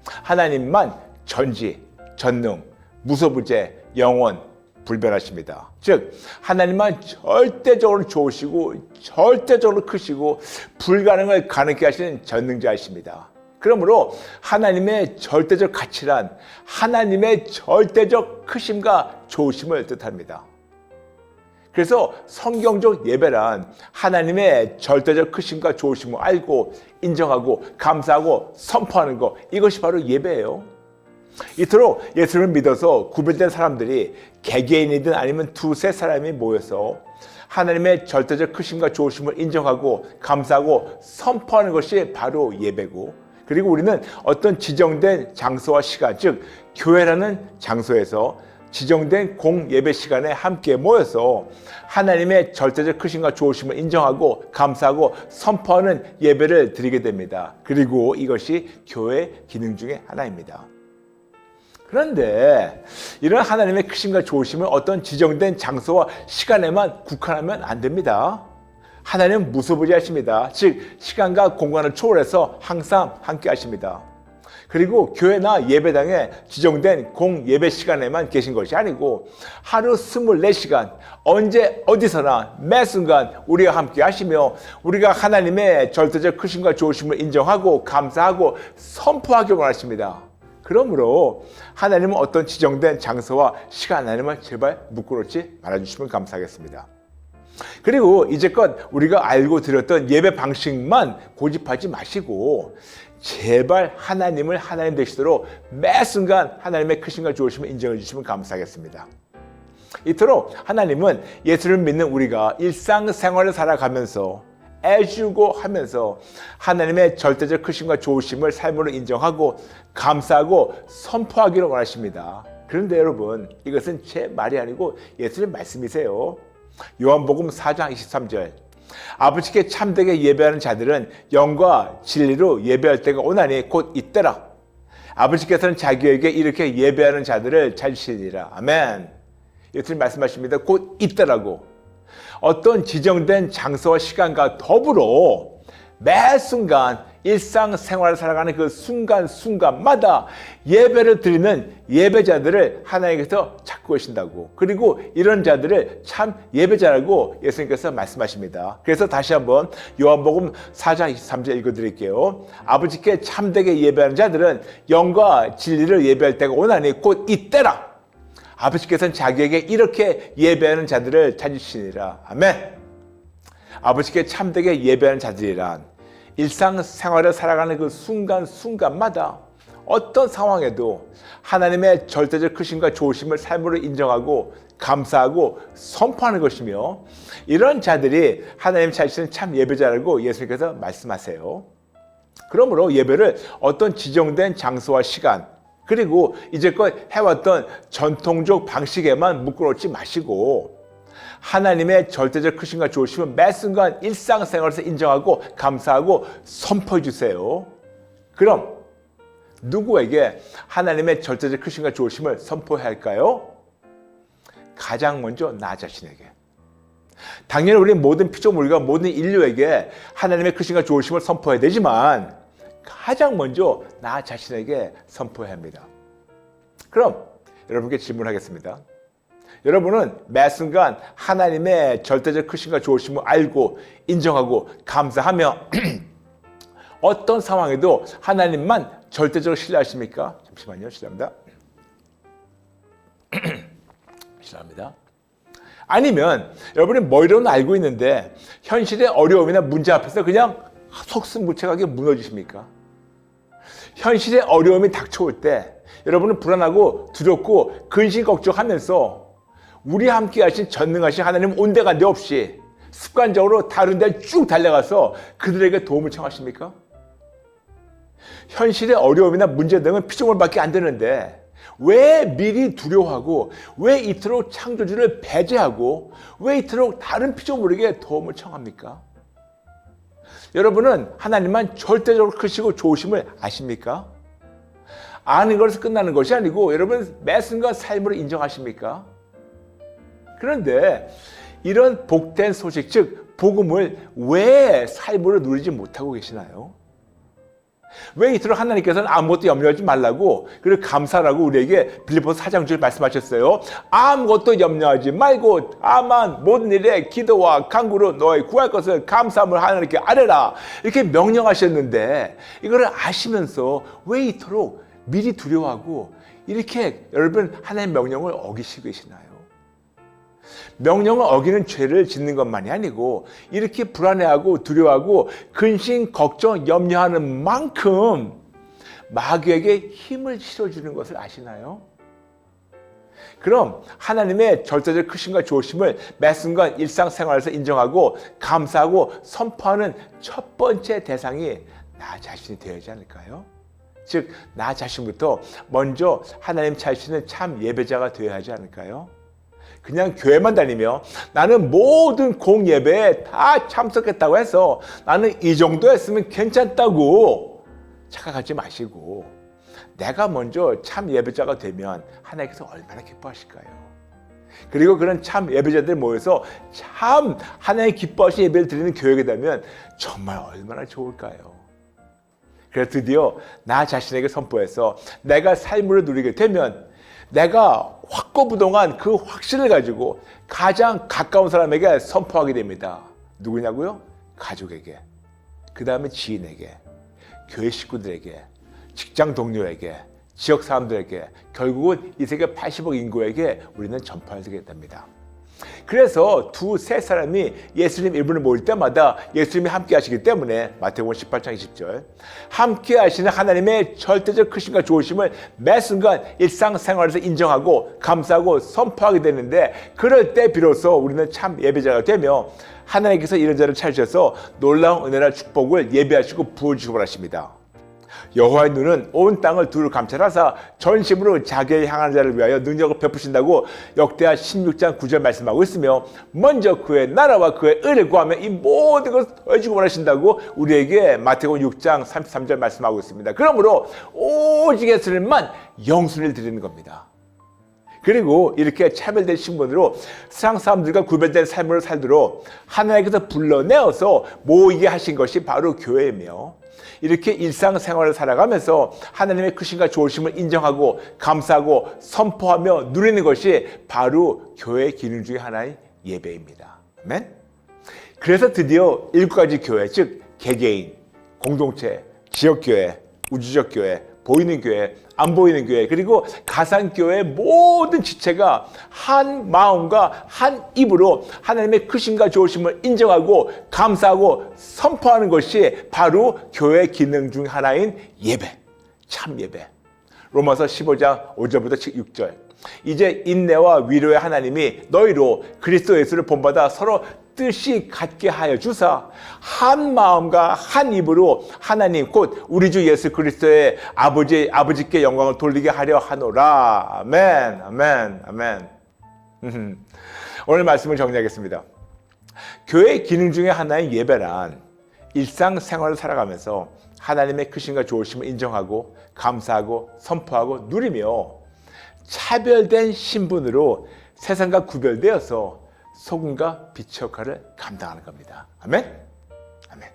하나님만 전지, 전능, 무소부재, 영원, 불변하십니다. 즉 하나님만 절대적으로 좋으시고 절대적으로 크시고 불가능을 가능케 하시는 전능자이십니다. 그러므로 하나님의 절대적 가치란 하나님의 절대적 크심과 좋으심을 뜻합니다. 그래서 성경적 예배란 하나님의 절대적 크심과 좋으심을 알고 인정하고 감사하고 선포하는 것, 이것이 바로 예배예요. 이토록 예수를 믿어서 구별된 사람들이 개개인이든 아니면 두세 사람이 모여서 하나님의 절대적 크심과 좋으심을 인정하고 감사하고 선포하는 것이 바로 예배고, 그리고 우리는 어떤 지정된 장소와 시간, 즉 교회라는 장소에서 지정된 공예배 시간에 함께 모여서 하나님의 절대적 크심과 좋으심을 인정하고 감사하고 선포하는 예배를 드리게 됩니다. 그리고 이것이 교회 기능 중에 하나입니다. 그런데 이런 하나님의 크심과 좋으심을 어떤 지정된 장소와 시간에만 국한하면 안 됩니다. 하나님은 무소부재하십니다. 즉 시간과 공간을 초월해서 항상 함께 하십니다. 그리고 교회나 예배당에 지정된 공예배 시간에만 계신 것이 아니고 하루 24시간 언제 어디서나 매 순간 우리가 함께 하시며 우리가 하나님의 절대적 크심과 좋으심을 인정하고 감사하고 선포하기 원하십니다. 그러므로 하나님은 어떤 지정된 장소와 시간 안에만 제발 묶어놓지 말아주시면 감사하겠습니다. 그리고 이제껏 우리가 알고 드렸던 예배 방식만 고집하지 마시고 제발 하나님을 하나님 되시도록 매 순간 하나님의 크심과 좋으심을 인정해 주시면 감사하겠습니다. 이토록 하나님은 예수를 믿는 우리가 일상생활을 살아가면서 애주고 하면서 하나님의 절대적 크심과 좋으심을 삶으로 인정하고 감사하고 선포하기를 원하십니다. 그런데 여러분, 이것은 제 말이 아니고 예수님 말씀이세요. 요한복음 4장 23절. 아버지께 참되게 예배하는 자들은 영과 진리로 예배할 때가 오나니 곧 이때라. 아버지께서는 자기에게 이렇게 예배하는 자들을 찾으시리라. 아멘. 예수님 말씀하십니다. 곧 이때라고. 어떤 지정된 장소와 시간과 더불어 매 순간 일상생활을 살아가는 그 순간순간마다 예배를 드리는 예배자들을 하나님께서 찾고 계신다고. 그리고 이런 자들을 참 예배자라고 예수님께서 말씀하십니다. 그래서 다시 한번 요한복음 4장 23절 읽어드릴게요. 아버지께 참되게 예배하는 자들은 영과 진리를 예배할 때가 오나니 곧 이때라. 아버지께서는 자기에게 이렇게 예배하는 자들을 찾으시니라. 아멘. 아버지께 참되게 예배하는 자들이란 일상생활을 살아가는 그 순간순간마다 어떤 상황에도 하나님의 절대적 크심과 좋으심을 삶으로 인정하고 감사하고 선포하는 것이며, 이런 자들이 하나님 찾으시는 참 예배자라고 예수님께서 말씀하세요. 그러므로 예배를 어떤 지정된 장소와 시간, 그리고 이제껏 해왔던 전통적 방식에만 묶어놓지 마시고 하나님의 절대적 크심과 좋으심을 매 순간 일상생활에서 인정하고 감사하고 선포해 주세요. 그럼 누구에게 하나님의 절대적 크심과 좋으심을 선포해야 할까요? 가장 먼저 나 자신에게. 당연히 우리 모든 피조물과 모든 인류에게 하나님의 크심과 좋으심을 선포해야 되지만 가장 먼저 나 자신에게 선포해야 합니다. 그럼 여러분께 질문하겠습니다. 여러분은 매 순간 하나님의 절대적 크심과 좋으심을 알고 인정하고 감사하며 어떤 상황에도 하나님만 절대적으로 신뢰하십니까? 잠시만요. 실례합니다. 실례합니다. 아니면 여러분이 머리로는 알고 있는데 현실의 어려움이나 문제 앞에서 그냥 속수무책하게 무너지십니까? 현실의 어려움이 닥쳐올 때 여러분은 불안하고 두렵고 근심 걱정하면서 우리 함께 하신 전능하신 하나님 온데간데 없이 습관적으로 다른 데 쭉 달려가서 그들에게 도움을 청하십니까? 현실의 어려움이나 문제 등은 피조물밖에 안 되는데 왜 미리 두려워하고, 왜 이토록 창조주를 배제하고, 왜 이토록 다른 피조물에게 도움을 청합니까? 여러분은 하나님만 절대적으로 크시고 좋으심을 아십니까? 아는 것에서 끝나는 것이 아니고 여러분 매 순간 삶으로 인정하십니까? 그런데 이런 복된 소식, 즉 복음을 왜 삶으로 누리지 못하고 계시나요? 왜 이토록 하나님께서는 아무것도 염려하지 말라고, 그리고 감사라고 우리에게 빌립보서 4장 9절에 말씀하셨어요. 아무것도 염려하지 말고 다만 모든 일에 기도와 간구로 너희 구할 것을 감사함을 하나님께 아뢰라, 이렇게 명령하셨는데 이거를 아시면서 왜 이토록 미리 두려워하고 이렇게 여러분 하나님의 명령을 어기시고 계시나요? 명령을 어기는 죄를 짓는 것만이 아니고 이렇게 불안해하고 두려워하고 근심, 걱정, 염려하는 만큼 마귀에게 힘을 실어주는 것을 아시나요? 그럼 하나님의 절대적 크심과 좋으심을 매 순간 일상생활에서 인정하고 감사하고 선포하는 첫 번째 대상이 나 자신이 되어야 하지 않을까요? 즉, 나 자신부터 먼저 하나님 찾으시는 참 예배자가 되어야 하지 않을까요? 그냥 교회만 다니며 나는 모든 공예배에 다 참석했다고 해서 나는 이 정도 했으면 괜찮다고 착각하지 마시고, 내가 먼저 참 예배자가 되면 하나님께서 얼마나 기뻐하실까요? 그리고 그런 참 예배자들 모여서 참 하나님 기뻐하시는 예배를 드리는 교회가 되면 정말 얼마나 좋을까요? 그래서 드디어 나 자신에게 선포해서 내가 삶을 누리게 되면 내가 확고부동한 그 확신을 가지고 가장 가까운 사람에게 선포하게 됩니다. 누구냐고요? 가족에게, 그 다음에 지인에게, 교회 식구들에게, 직장 동료에게, 지역 사람들에게, 결국은 이 세계 80억 인구에게 우리는 전파하게 됩니다. 그래서 두세 사람이 예수님 이름을 모일 때마다 예수님이 함께 하시기 때문에 마태복음 18장 20절 함께 하시는 하나님의 절대적 크심과 좋으심을 매 순간 일상생활에서 인정하고 감사하고 선포하게 되는데, 그럴 때 비로소 우리는 참 예배자가 되며 하나님께서 이런 자를 찾으셔서 놀라운 은혜와 축복을 예배하시고 부어주시고 하십니다. 여호와의 눈은 온 땅을 두루 감찰하사 전심으로 자기의 향하는 자를 위하여 능력을 베푸신다고 역대하 16장 9절 말씀하고 있으며, 먼저 그의 나라와 그의 의를 구하며 이 모든 것을 더해주고 원하신다고 우리에게 마태복음 6장 33절 말씀하고 있습니다. 그러므로 오직 예수님만 영순위를 드리는 겁니다. 그리고 이렇게 차별된 신분으로 세상 사람들과 구별된 삶을 살도록 하나님께서 불러내어서 모이게 하신 것이 바로 교회이며, 이렇게 일상생활을 살아가면서 하나님의 크심과 좋으심을 인정하고 감사하고 선포하며 누리는 것이 바로 교회의 기능 중에 하나인 예배입니다. 아멘. 그래서 드디어 7가지 교회, 즉 개개인, 공동체, 지역교회, 우주적 교회, 보이는 교회, 안 보이는 교회, 그리고 가상교회의 모든 지체가 한 마음과 한 입으로 하나님의 크심과 좋으심을 인정하고 감사하고 선포하는 것이 바로 교회 기능 중 하나인 예배, 참 예배. 로마서 15장 5절부터 6절. 이제 인내와 위로의 하나님이 너희로 그리스도 예수를 본받아 서로 뜻이 같게 하여 주사 한 마음과 한 입으로 하나님 곧 우리 주 예수 그리스도의 아버지께 영광을 돌리게 하려 하노라. 아멘, 아멘, 아멘. 오늘 말씀을 정리하겠습니다. 교회의 기능 중에 하나인 예배란 일상생활을 살아가면서 하나님의 크심과 좋으심을 인정하고 감사하고 선포하고 누리며 차별된 신분으로 세상과 구별되어서 소금과 빛의 역할을 감당하는 겁니다. 아멘? 아멘.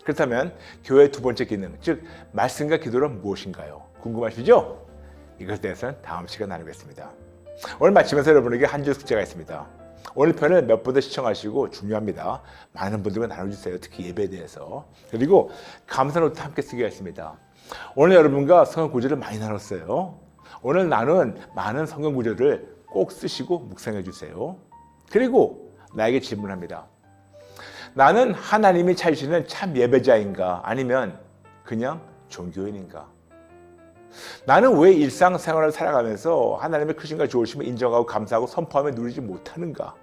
그렇다면 교회의 두 번째 기능, 즉 말씀과 기도란 무엇인가요? 궁금하시죠? 이것에 대해서는 다음 시간에 나누겠습니다. 오늘 마치면서 여러분에게 한 줄 숙제가 있습니다. 오늘 편을 몇 번 더 시청하시고 중요합니다. 많은 분들과 나눠주세요. 특히 예배에 대해서. 그리고 감사 노트 함께 쓰기가 있습니다. 오늘 여러분과 성경 구절을 많이 나눴어요. 오늘 나눈 많은 성경 구절을 꼭 쓰시고 묵상해 주세요. 그리고 나에게 질문합니다. 나는 하나님이 찾으시는 참 예배자인가? 아니면 그냥 종교인인가? 나는 왜 일상생활을 살아가면서 하나님의 크심과 좋으심을 인정하고 감사하고 선포하며 누리지 못하는가?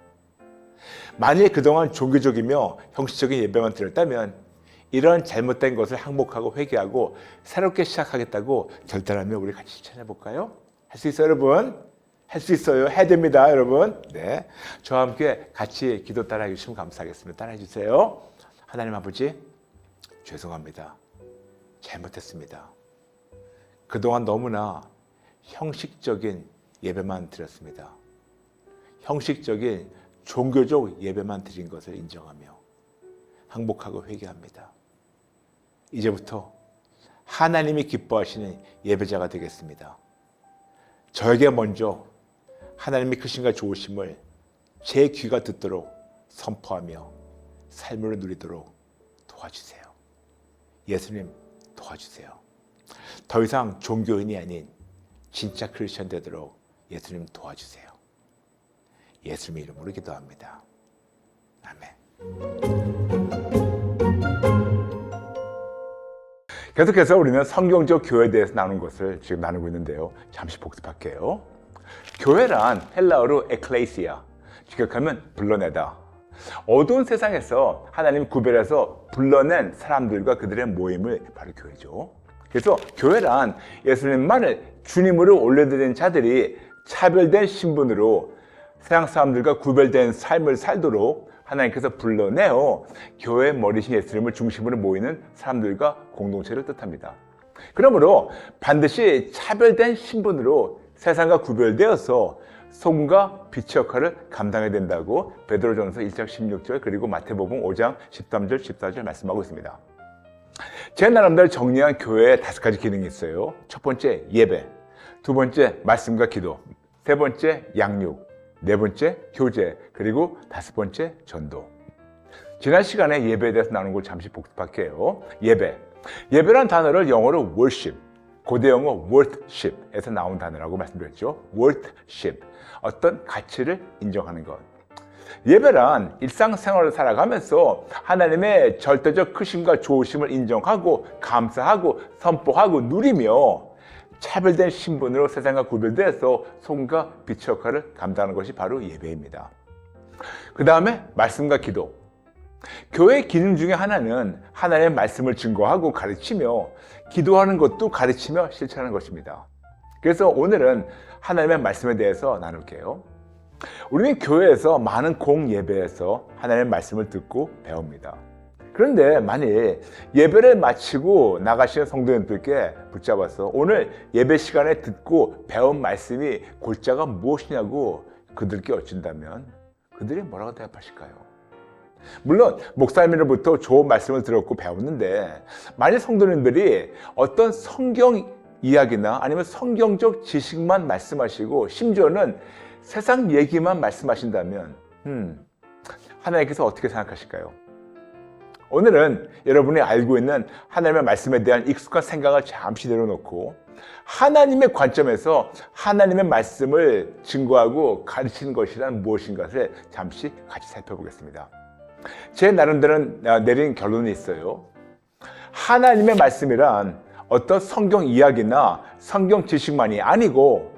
만일 그동안 종교적이며 형식적인 예배만 드렸다면 이런 잘못된 것을 항복하고 회개하고 새롭게 시작하겠다고 결단하며 우리 같이 실천해볼까요? 할 수 있어요, 여러분? 할 수 있어요. 해야 됩니다, 여러분. 네, 저와 함께 같이 기도 따라해 주시면 감사하겠습니다. 따라해 주세요. 하나님 아버지, 죄송합니다. 잘못했습니다. 그동안 너무나 형식적인 예배만 드렸습니다. 형식적인 종교적 예배만 드린 것을 인정하며 항복하고 회개합니다. 이제부터 하나님이 기뻐하시는 예배자가 되겠습니다. 저에게 먼저 하나님의 크심과 좋으심을 제 귀가 듣도록 선포하며 삶을 누리도록 도와주세요. 예수님 도와주세요. 더 이상 종교인이 아닌 진짜 크리스천 되도록 예수님 도와주세요. 예수님 이름으로 기도합니다. 아멘. 계속해서 우리는 성경적 교회에 대해서 나누는 것을 지금 나누고 있는데요. 잠시 복습할게요. 교회란 헬라어로 에클레시아, 직역하면 불러내다. 어두운 세상에서 하나님 구별해서 불러낸 사람들과 그들의 모임을 바로 교회죠. 그래서 교회란 예수님만을 주님으로 올려드린 자들이 차별된 신분으로 세상 사람들과 구별된 삶을 살도록 하나님께서 불러내어 교회의 머리신 예수님을 중심으로 모이는 사람들과 공동체를 뜻합니다. 그러므로 반드시 차별된 신분으로 세상과 구별되어서 소금과 빛의 역할을 감당해야 된다고 베드로전서 1장 16절 그리고 마태복음 5장 13절 14절 말씀하고 있습니다. 제 나름대로 정리한 교회에 5가지 기능이 있어요. 첫 번째 예배, 두 번째 말씀과 기도, 세 번째 양육, 네 번째 교제, 그리고 5번째 전도. 지난 시간에 예배에 대해서 나눈 걸 잠시 복습할게요. 예배란 단어를 영어로 worship, 고대 영어 worship에서 나온 단어라고 말씀드렸죠. worship, 어떤 가치를 인정하는 것. 예배란 일상생활을 살아가면서 하나님의 절대적 크심과 좋으심을 인정하고 감사하고 선포하고 누리며 차별된 신분으로 세상과 구별돼서 소금과 빛의 역할을 감당하는 것이 바로 예배입니다. 그 다음에 말씀과 기도. 교회의 기능 중에 하나는 하나님의 말씀을 증거하고 가르치며 기도하는 것도 가르치며 실천하는 것입니다. 그래서 오늘은 하나님의 말씀에 대해서 나눌게요. 우리는 교회에서 많은 공예배에서 하나님의 말씀을 듣고 배웁니다. 그런데 만일 예배를 마치고 나가시는 성도님들께 붙잡아서 오늘 예배 시간에 듣고 배운 말씀이 골자가 무엇이냐고 그들께 여쭌다면 그들이 뭐라고 대답하실까요? 물론 목사님으로부터 좋은 말씀을 들었고 배웠는데 만일 성도님들이 어떤 성경 이야기나 아니면 성경적 지식만 말씀하시고 심지어는 세상 얘기만 말씀하신다면 하나님께서 어떻게 생각하실까요? 오늘은 여러분이 알고 있는 하나님의 말씀에 대한 익숙한 생각을 잠시 내려놓고 하나님의 관점에서 하나님의 말씀을 증거하고 가르치는 것이란 무엇인가를 잠시 같이 살펴보겠습니다. 제 나름대로 내린 결론이 있어요. 하나님의 말씀이란 어떤 성경 이야기나 성경 지식만이 아니고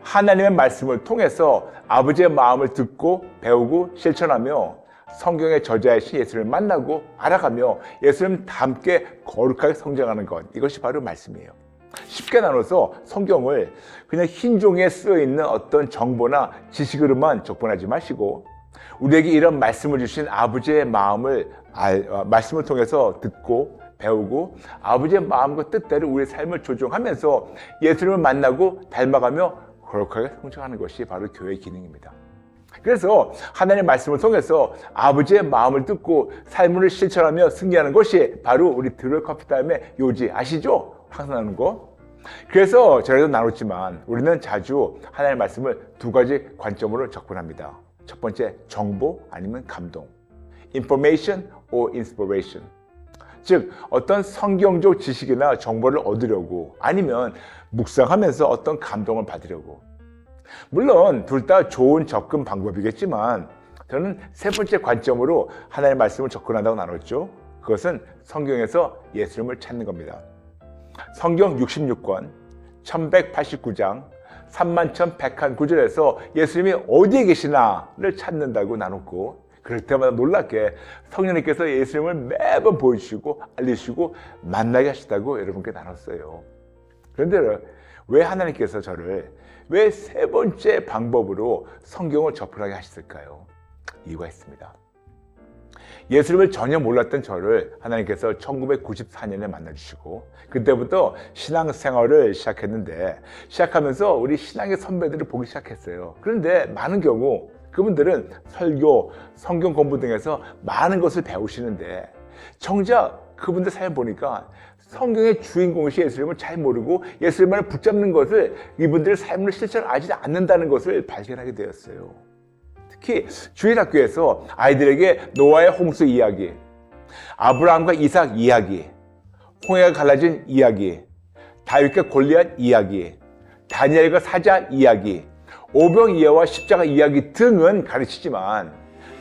하나님의 말씀을 통해서 아버지의 마음을 듣고 배우고 실천하며 성경의 저자이신 예수를 만나고 알아가며 예수님과 함께 거룩하게 성장하는 것, 이것이 바로 말씀이에요. 쉽게 나눠서 성경을 그냥 흰 종이에 쓰여있는 어떤 정보나 지식으로만 접근하지 마시고 우리에게 이런 말씀을 주신 아버지의 마음을 말씀을 통해서 듣고 배우고 아버지의 마음과 뜻대로 우리의 삶을 조종하면서 예수님을 만나고 닮아가며 거룩하게 성장하는 것이 바로 교회의 기능입니다. 그래서 하나님의 말씀을 통해서 아버지의 마음을 듣고 삶을 실천하며 승리하는 것이 바로 우리 드로이 커피타임의 요지 아시죠? 항상 하는 거. 그래서 저희도 나눴지만 우리는 자주 하나님의 말씀을 두 가지 관점으로 접근합니다. 첫 번째, 정보 아니면 감동. Information or inspiration. 즉 어떤 성경적 지식이나 정보를 얻으려고 아니면 묵상하면서 어떤 감동을 받으려고. 물론 둘 다 좋은 접근 방법이겠지만 저는 세 번째 관점으로 하나님의 말씀을 접근한다고 나눴죠. 그것은 성경에서 예수님을 찾는 겁니다. 성경 66권 1189장 31,101구절에서 예수님이 어디에 계시나를 찾는다고 나눴고 그럴 때마다 놀랍게 성령님께서 예수님을 매번 보여주시고 알리시고 만나게 하시다고 여러분께 나눴어요. 그런데 왜 하나님께서 저를 왜 세 번째 방법으로 성경을 접근하게 하셨을까요? 이유가 있습니다. 예수님을 전혀 몰랐던 저를 하나님께서 1994년에 만나주시고 그때부터 신앙생활을 시작했는데 시작하면서 우리 신앙의 선배들을 보기 시작했어요. 그런데 많은 경우 그분들은 설교, 성경 공부 등에서 많은 것을 배우시는데 정작 그분들 삶을 보니까 성경의 주인공이신 예수님을 잘 모르고 예수님만을 붙잡는 것을 이분들의 삶을 실천하지 않는다는 것을 발견하게 되었어요. 특히 주일학교에서 아이들에게 노아의 홍수 이야기, 아브라함과 이삭 이야기, 홍해가 갈라진 이야기, 다윗과 골리앗 이야기, 다니엘과 사자 이야기, 오병이어와 십자가 이야기 등은 가르치지만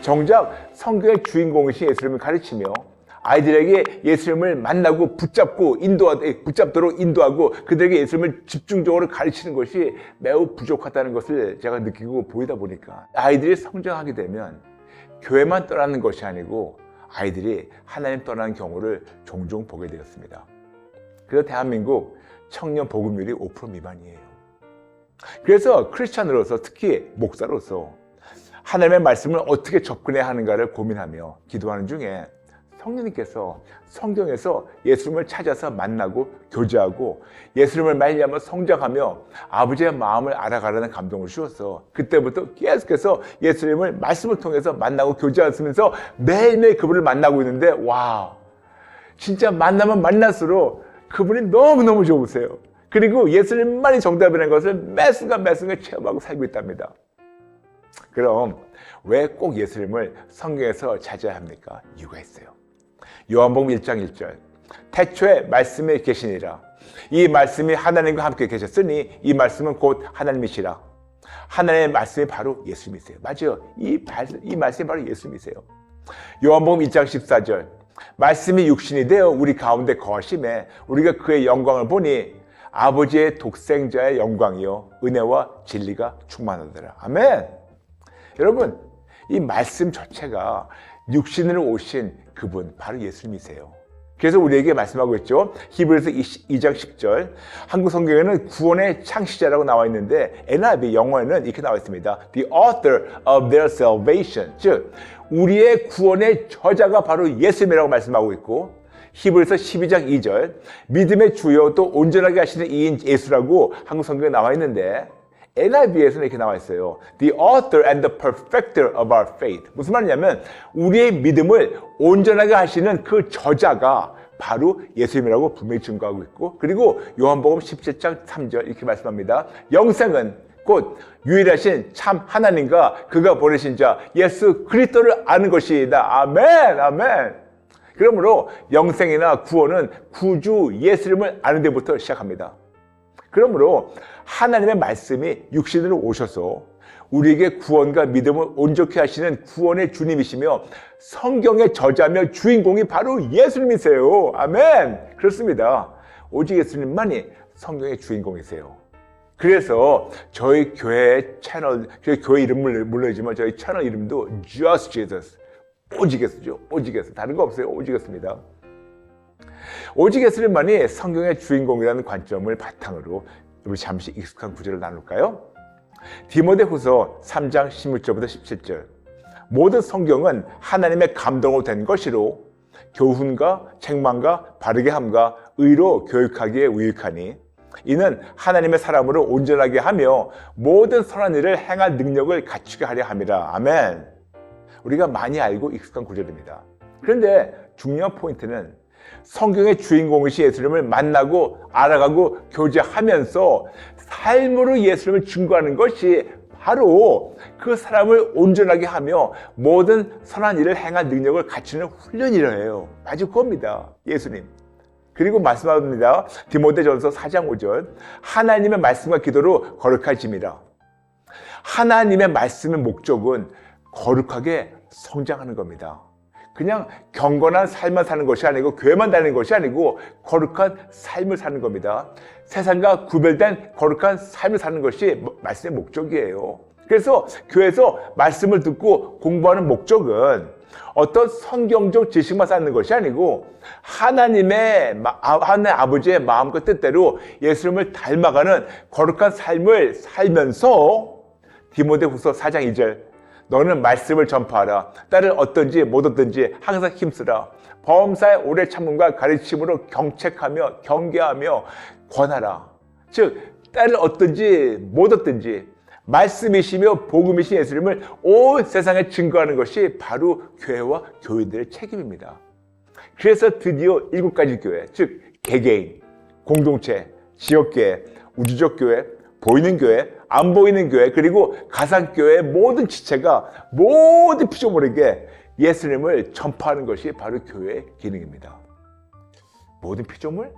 정작 성경의 주인공이신 예수님을 가르치며 아이들에게 예수님을 만나고 붙잡도록 인도하고 그들에게 예수님을 집중적으로 가르치는 것이 매우 부족하다는 것을 제가 느끼고 보이다 보니까 아이들이 성장하게 되면 교회만 떠나는 것이 아니고 아이들이 하나님 떠나는 경우를 종종 보게 되었습니다. 그래서 대한민국 청년 복음률이 5% 미만이에요. 그래서 크리스찬으로서 특히 목사로서 하나님의 말씀을 어떻게 접근해야 하는가를 고민하며 기도하는 중에 성령님께서 성경에서 예수님을 찾아서 만나고 교제하고 예수님을 말미암아 성장하며 아버지의 마음을 알아가라는 감동을 주어서 그때부터 계속해서 예수님을 말씀을 통해서 만나고 교제하면서 매일매일 그분을 만나고 있는데 와 진짜 만나면 만날수록 그분이 너무너무 좋으세요. 그리고 예수님만이 정답이라는 것을 매순간 체험하고 살고 있답니다. 그럼 왜 꼭 예수님을 성경에서 찾아야 합니까? 이유가 있어요. 요한복음 1장 1절 태초에 말씀이 계시니라 이 말씀이 하나님과 함께 계셨으니 이 말씀은 곧 하나님이시라. 하나님의 말씀이 바로 예수님이세요. 맞아요. 이 말씀이 바로 예수님이세요. 요한복음 1장 14절 말씀이 육신이 되어 우리 가운데 거하심에 우리가 그의 영광을 보니 아버지의 독생자의 영광이요 은혜와 진리가 충만하더라. 아멘. 여러분 이 말씀 자체가 육신으로 오신 그분 바로 예수님이세요. 그래서 우리에게 말씀하고 있죠. 히브리서 2장 10절 한국 성경에는 구원의 창시자라고 나와 있는데 NIV 영어에는 이렇게 나와 있습니다. The author of their salvation. 즉 우리의 구원의 저자가 바로 예수님이라고 말씀하고 있고 히브리서 12장 2절 믿음의 주요 또 온전하게 하시는 이인 예수라고 한국 성경에 나와 있는데 NIV에서는 이렇게 나와 있어요. The author and the perfecter of our faith. 무슨 말이냐면 우리의 믿음을 온전하게 하시는 그 저자가 바로 예수님이라고 분명히 증거하고 있고 그리고 요한복음 17장 3절 이렇게 말씀합니다. 영생은 곧 유일하신 참 하나님과 그가 보내신 자 예수 그리스도를 아는 것이다. 아멘. 아멘. 그러므로 영생이나 구원은 구주 예수님을 아는 데부터 시작합니다. 그러므로 하나님의 말씀이 육신으로 오셔서 우리에게 구원과 믿음을 온전케 하시는 구원의 주님이시며 성경의 저자며 주인공이 바로 예수님이세요. 아멘. 그렇습니다. 오직 예수님만이 성경의 주인공이세요. 그래서 저희 교회 채널, 저희 교회 이름을 물론이지만 저희 채널 이름도 Just Jesus, 오직 예수죠. 오직 예수. 다른 거 없어요. 오직 예수입니다. 오직 예수님만이 성경의 주인공이라는 관점을 바탕으로 우리 잠시 익숙한 구절을 나눌까요? 디모데후서 3장 16절부터 17절. 모든 성경은 하나님의 감동으로 된 것이로 교훈과 책망과 바르게 함과 의로 교육하기에 유익하니 이는 하나님의 사람으로 온전하게 하며 모든 선한 일을 행할 능력을 갖추게 하려 함이라. 아멘. 우리가 많이 알고 익숙한 구절입니다. 그런데 중요한 포인트는 성경의 주인공이신 예수님을 만나고 알아가고 교제하면서 삶으로 예수님을 증거하는 것이 바로 그 사람을 온전하게 하며 모든 선한 일을 행할 능력을 갖추는 훈련이래요. 아주 그겁니다. 예수님. 그리고 말씀합니다. 디모데전서 4장 5절. 하나님의 말씀과 기도로 거룩하심이라. 하나님의 말씀의 목적은 거룩하게 성장하는 겁니다. 그냥 경건한 삶만 사는 것이 아니고 교회만 다니는 것이 아니고 거룩한 삶을 사는 겁니다. 세상과 구별된 거룩한 삶을 사는 것이 말씀의 목적이에요. 그래서 교회에서 말씀을 듣고 공부하는 목적은 어떤 성경적 지식만 쌓는 것이 아니고 하나님의 아버지의 마음과 뜻대로 예수님을 닮아가는 거룩한 삶을 살면서 디모데후서 4장 2절 너는 말씀을 전파하라. 딸을 얻든지 못 얻든지 항상 힘쓰라. 범사의 오래 참음과 가르침으로 경책하며 경계하며 권하라. 즉 딸을 얻든지 못 얻든지 말씀이시며 복음이신 예수님을 온 세상에 증거하는 것이 바로 교회와 교인들의 책임입니다. 그래서 드디어 7가지 교회, 즉 개개인, 공동체, 지역교회, 우주적 교회, 보이는 교회, 안 보이는 교회, 그리고 가상교회의 모든 지체가 모든 피조물에게 예수님을 전파하는 것이 바로 교회의 기능입니다. 모든 피조물?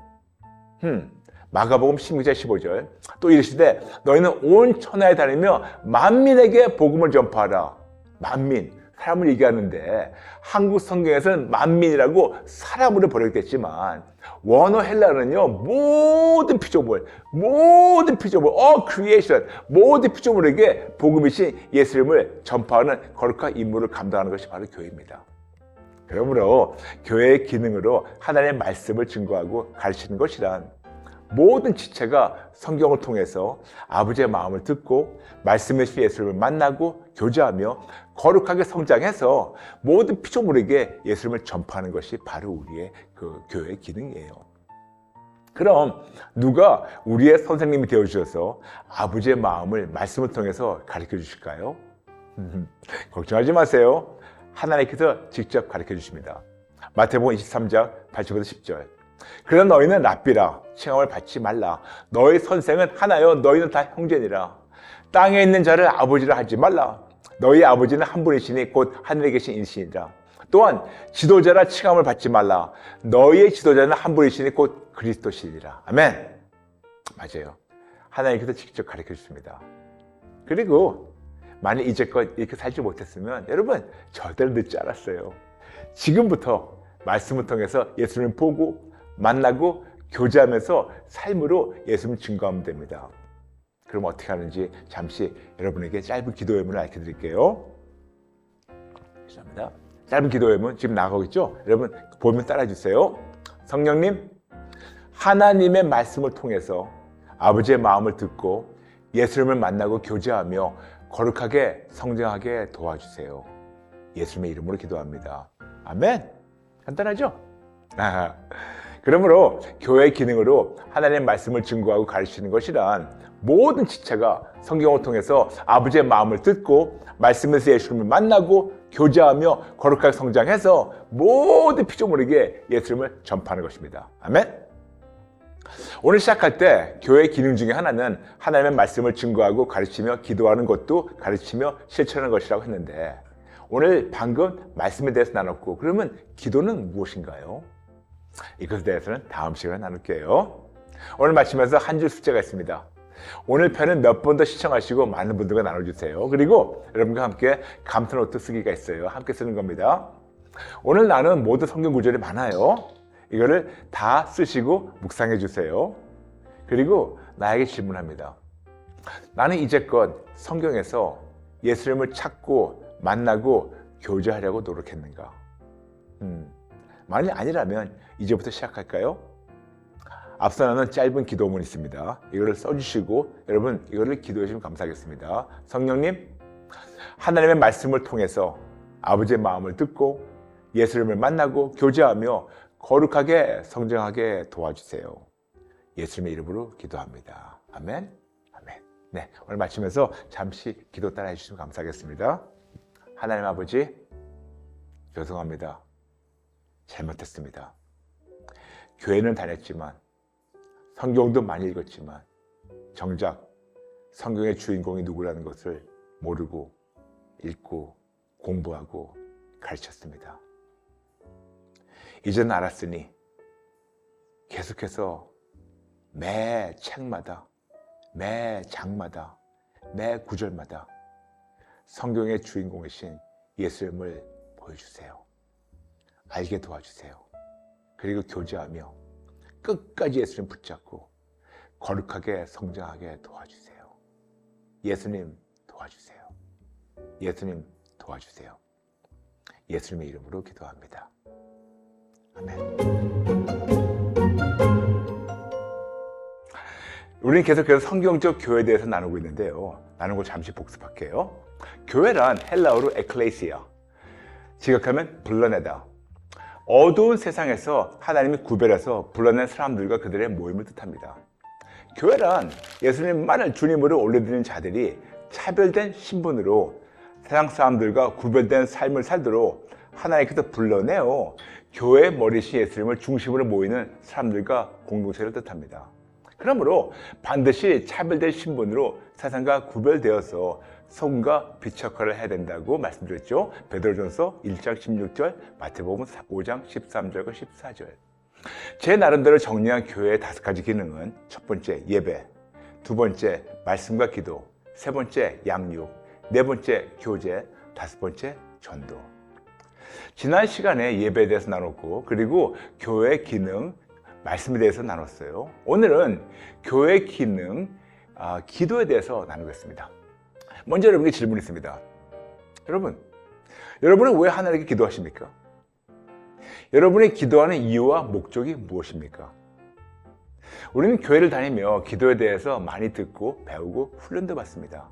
마가복음 16장 15절 또 이르시되 너희는 온 천하에 다니며 만민에게 복음을 전파하라. 만민, 사람을 얘기하는데 한국 성경에서는 만민이라고 사람으로 번역됐지만 원어 헬라어는요 모든 피조물, all creation, 모든 피조물에게 복음이신 예수님을 전파하는 거룩한 임무를 감당하는 것이 바로 교회입니다. 그러므로 교회의 기능으로 하나님의 말씀을 증거하고 가르치는 것이란 모든 지체가 성경을 통해서 아버지의 마음을 듣고 말씀이신 예수님을 만나고 교제하며 거룩하게 성장해서 모든 피조물에게 예수님을 전파하는 것이 바로 우리의 그 교회의 기능이에요. 그럼 누가 우리의 선생님이 되어주셔서 아버지의 마음을 말씀을 통해서 가르쳐 주실까요? 걱정하지 마세요. 하나님께서 직접 가르쳐 주십니다. 마태복음 23장 8절부터 10절. 그러나 너희는 랍비라 칭함을 받지 말라. 너희 선생은 하나요 너희는 다 형제니라. 땅에 있는 자를 아버지라 하지 말라. 너희 아버지는 한 분이시니 곧 하늘에 계신 이시니라. 또한 지도자라 칭함을 받지 말라. 너희의 지도자는 한 분이시니 곧 그리스도시니라. 아멘. 맞아요. 하나님께서 직접 가르쳐 주십니다. 그리고 만약 이제껏 이렇게 살지 못했으면 여러분 절대로 늦지 않았어요. 지금부터 말씀을 통해서 예수님을 보고 만나고 교제하면서 삶으로 예수님을 증거하면 됩니다. 그럼 어떻게 하는지 잠시 여러분에게 짧은 기도 예문을 알려드릴게요. 죄송합니다. 짧은 기도 예문 지금 나가고 있죠? 여러분 보면 따라해주세요. 성령님, 하나님의 말씀을 통해서 아버지의 마음을 듣고 예수님을 만나고 교제하며 거룩하게 성장하게 도와주세요. 예수님의 이름으로 기도합니다. 아멘. 간단하죠? 그러므로 교회의 기능으로 하나님의 말씀을 증거하고 가르치는 것이란 모든 지체가 성경을 통해서 아버지의 마음을 듣고 말씀에서 예수님을 만나고 교제하며 거룩하게 성장해서 모든 피조물에게 예수님을 전파하는 것입니다. 아멘. 오늘 시작할 때 교회의 기능 중에 하나는 하나님의 말씀을 증거하고 가르치며 기도하는 것도 가르치며 실천하는 것이라고 했는데 오늘 방금 말씀에 대해서 나눴고, 그러면 기도는 무엇인가요? 이것에 대해서는 다음 시간에 나눌게요. 오늘 마치면서 한 줄 숙제가 있습니다. 오늘 편은 몇 번 더 시청하시고 많은 분들과 나눠주세요. 그리고 여러분과 함께 감탄노트 쓰기가 있어요. 함께 쓰는 겁니다. 오늘 나눈 모든 성경 구절이 많아요. 이거를 다 쓰시고 묵상해 주세요. 그리고 나에게 질문합니다. 나는 이제껏 성경에서 예수님을 찾고 만나고 교제하려고 노력했는가? 만일 아니라면 이제부터 시작할까요? 앞서 나눈 짧은 기도문이 있습니다. 이거를 써주시고 여러분 이거를 기도해 주시면 감사하겠습니다. 성령님, 하나님의 말씀을 통해서 아버지의 마음을 듣고 예수님을 만나고 교제하며 거룩하게 성장하게 도와주세요. 예수님의 이름으로 기도합니다. 아멘. 아멘. 네, 오늘 마치면서 잠시 기도 따라 해주시면 감사하겠습니다. 하나님 아버지, 죄송합니다. 잘못했습니다. 교회는 다녔지만 성경도 많이 읽었지만 정작 성경의 주인공이 누구라는 것을 모르고 읽고 공부하고 가르쳤습니다. 이제는 알았으니 계속해서 매 책마다, 매 장마다, 매 구절마다 성경의 주인공이신 예수님을 보여주세요. 알게 도와주세요. 그리고 교제하며 끝까지 예수님 붙잡고 거룩하게 성장하게 도와주세요. 예수님 도와주세요. 예수님 도와주세요. 예수님의 이름으로 기도합니다. 아멘. 우리는 계속해서 성경적 교회에 대해서 나누고 있는데요. 나누고 잠시 복습할게요. 교회란 헬라어로 에클레시아, 직역하면 불러내다. 어두운 세상에서 하나님이 구별해서 불러낸 사람들과 그들의 모임을 뜻합니다. 교회란 예수님만을 주님으로 올려드리는 자들이 차별된 신분으로 세상 사람들과 구별된 삶을 살도록 하나님께서 불러내어 교회의 머리신 예수님을 중심으로 모이는 사람들과 공동체를 뜻합니다. 그러므로 반드시 차별된 신분으로 세상과 구별되어서 소금과 빛 역할을 해야 된다고 말씀드렸죠. 베드로전서 1장 16절, 마태복음 5장 13절과 14절. 제 나름대로 정리한 교회의 5가지 기능은 첫 번째 예배, 두 번째 말씀과 기도, 세 번째 양육, 네 번째 교제, 다섯 번째 전도. 지난 시간에 예배에 대해서 나눴고 그리고 교회의 기능, 말씀에 대해서 나눴어요. 오늘은 교회의 기능, 기도에 대해서 나누겠습니다. 먼저 여러분께 질문이 있습니다. 여러분은 왜 하나님께 기도하십니까? 여러분이 기도하는 이유와 목적이 무엇입니까? 우리는 교회를 다니며 기도에 대해서 많이 듣고 배우고 훈련도 받습니다.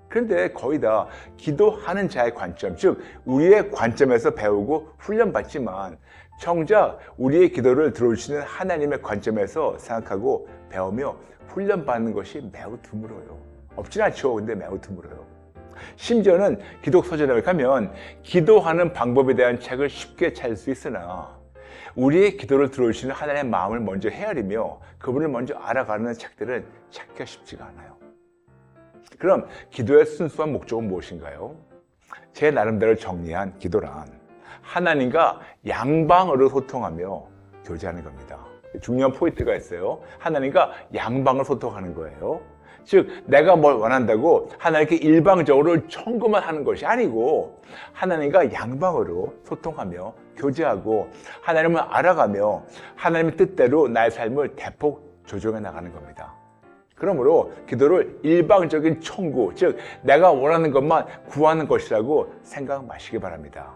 그런데 거의 다 기도하는 자의 관점, 즉 우리의 관점에서 배우고 훈련받지만 정작 우리의 기도를 들어주시는 하나님의 관점에서 생각하고 배우며 훈련받는 것이 매우 드물어요. 없진 않죠. 근데 매우 드물어요. 심지어는 기독 서점에 가면 기도하는 방법에 대한 책을 쉽게 찾을 수 있으나 우리의 기도를 들어주시는 하나님의 마음을 먼저 헤아리며 그분을 먼저 알아가는 책들은 찾기가 쉽지가 않아요. 그럼 기도의 순수한 목적은 무엇인가요? 제 나름대로 정리한 기도란 하나님과 양방으로 소통하며 교제하는 겁니다. 중요한 포인트가 있어요. 하나님과 양방으로 소통하는 거예요. 즉 내가 뭘 원한다고 하나님께 일방적으로 청구만 하는 것이 아니고 하나님과 양방으로 소통하며 교제하고 하나님을 알아가며 하나님의 뜻대로 나의 삶을 대폭 조정해 나가는 겁니다. 그러므로 기도를 일방적인 청구, 즉 내가 원하는 것만 구하는 것이라고 생각 마시기 바랍니다.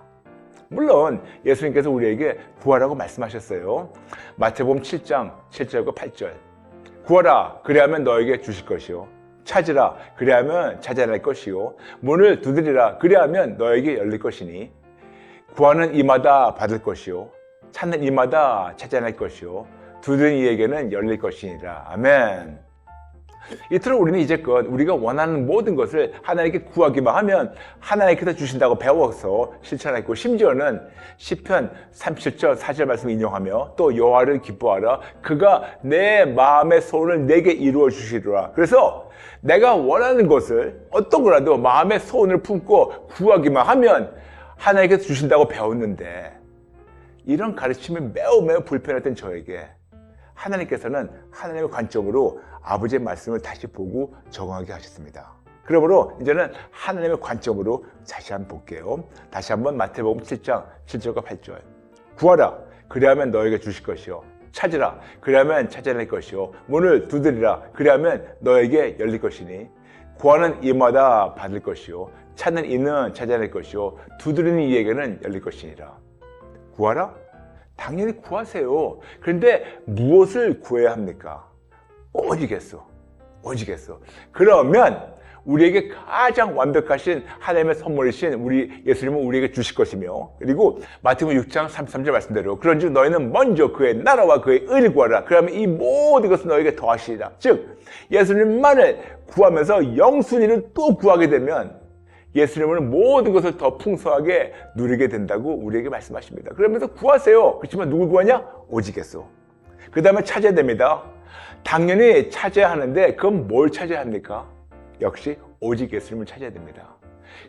물론 예수님께서 우리에게 구하라고 말씀하셨어요. 마태복음 7장 7절과 8절. 구하라, 그리하면 너에게 주실 것이요. 찾으라, 그리하면 찾아낼 것이요. 문을 두드리라, 그리하면 너에게 열릴 것이니. 구하는 이마다 받을 것이요. 찾는 이마다 찾아낼 것이요. 두드리는 이에게는 열릴 것이니라. 아멘. 이토록 우리는 이제껏 우리가 원하는 모든 것을 하나님께 구하기만 하면 하나님께서 주신다고 배워서 실천했고, 심지어는 시편 37절 4절 말씀 인용하며 또 여호와를 기뻐하라, 그가 내 마음의 소원을 내게 이루어 주시리라. 그래서 내가 원하는 것을 어떤 거라도 마음의 소원을 품고 구하기만 하면 하나님께서 주신다고 배웠는데 이런 가르침이 매우 불편했던 저에게 하나님께서는 하나님의 관점으로 아버지의 말씀을 다시 보고 적응하게 하셨습니다. 그러므로 이제는 하나님의 관점으로 다시 한번 볼게요. 다시 한번 마태복음 7장 7절과 8절. 구하라 그리하면 너에게 주실 것이요 찾으라 그리하면 찾아낼 것이요 문을 두드리라 그리하면 너에게 열릴 것이니 구하는 이마다 받을 것이요 찾는 이는 찾아낼 것이요 두드리는 이에게는 열릴 것이니라. 구하라? 당연히 구하세요. 그런데 무엇을 구해야 합니까? 오직에서. 그러면 우리에게 가장 완벽하신 하나님의 선물이신 우리 예수님은 우리에게 주실 것이며, 그리고 마태복음 6장 33절 말씀대로 그런즉 너희는 먼저 그의 나라와 그의 의를 구하라. 그러면 이 모든 것을 너에게 더하시리라. 즉 예수님만을 구하면서 영순위를 또 구하게 되면 예수님을 모든 것을 더 풍성하게 누리게 된다고 우리에게 말씀하십니다. 그러면서 구하세요. 그렇지만 누굴 구하냐? 오직에서. 그 다음에 찾아야 됩니다. 당연히 찾아야 하는데 그건 뭘 찾아야 합니까? 역시 오직 예수님을 찾아야 됩니다.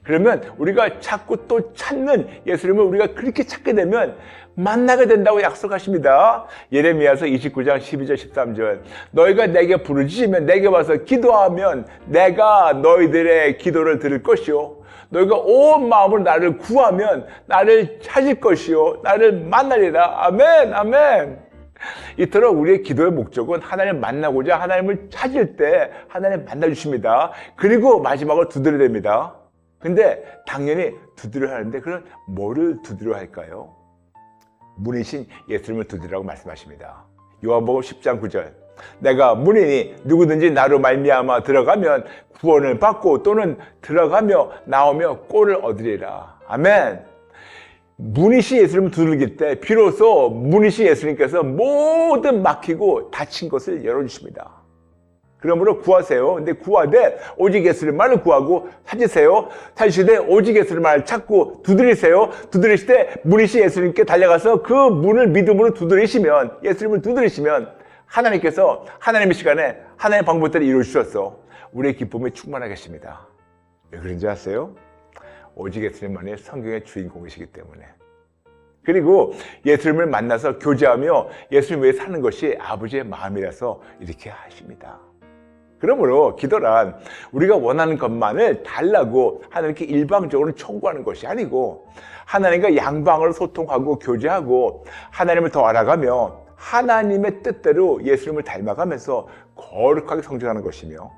그러면 우리가 찾고 또 찾는 예수님을 우리가 그렇게 찾게 되면 만나게 된다고 약속하십니다. 예레미야서 29장 12절 13절 너희가 내게 부르짖으면 내게 와서 기도하면 내가 너희들의 기도를 들을 것이요 너희가 온 마음으로 나를 구하면 나를 찾을 것이요 나를 만나리라. 아멘 아멘. 이토록 우리의 기도의 목적은 하나님을 만나고자 하나님을 찾을 때 하나님 만나주십니다. 그리고 마지막으로 두드려야 됩니다. 근데 당연히 두드려야 하는데 그럼 뭐를 두드려야 할까요? 문이신 예수님을 두드리라고 말씀하십니다. 요한복음 10장 9절 내가 문이니 누구든지 나로 말미암아 들어가면 구원을 받고 또는 들어가며 나오며 꼴을 얻으리라. 아멘. 문이신 예수님을 두들길 때 비로소 문이신 예수님께서 모든 막히고 닫힌 것을 열어주십니다. 그러므로 구하세요. 근데 구하되 오직 예수님만을 구하고 찾으세요. 찾으시되 오직 예수님만을 찾고 두드리세요. 두드리시되 문이신 예수님께 달려가서 그 문을 믿음으로 두드리시면 예수님을 두드리시면 하나님께서 하나님의 시간에 하나님의 방법대로 이루어주셔서 우리의 기쁨이 충만하겠습니다. 왜 그런지 아세요? 오직 예수님만이 성경의 주인공이시기 때문에. 그리고 예수님을 만나서 교제하며 예수님 외에 사는 것이 아버지의 마음이라서 이렇게 하십니다. 그러므로 기도란 우리가 원하는 것만을 달라고 하나님께 일방적으로 청구하는 것이 아니고 하나님과 양방으로 소통하고 교제하고 하나님을 더 알아가며 하나님의 뜻대로 예수님을 닮아가면서 거룩하게 성장하는 것이며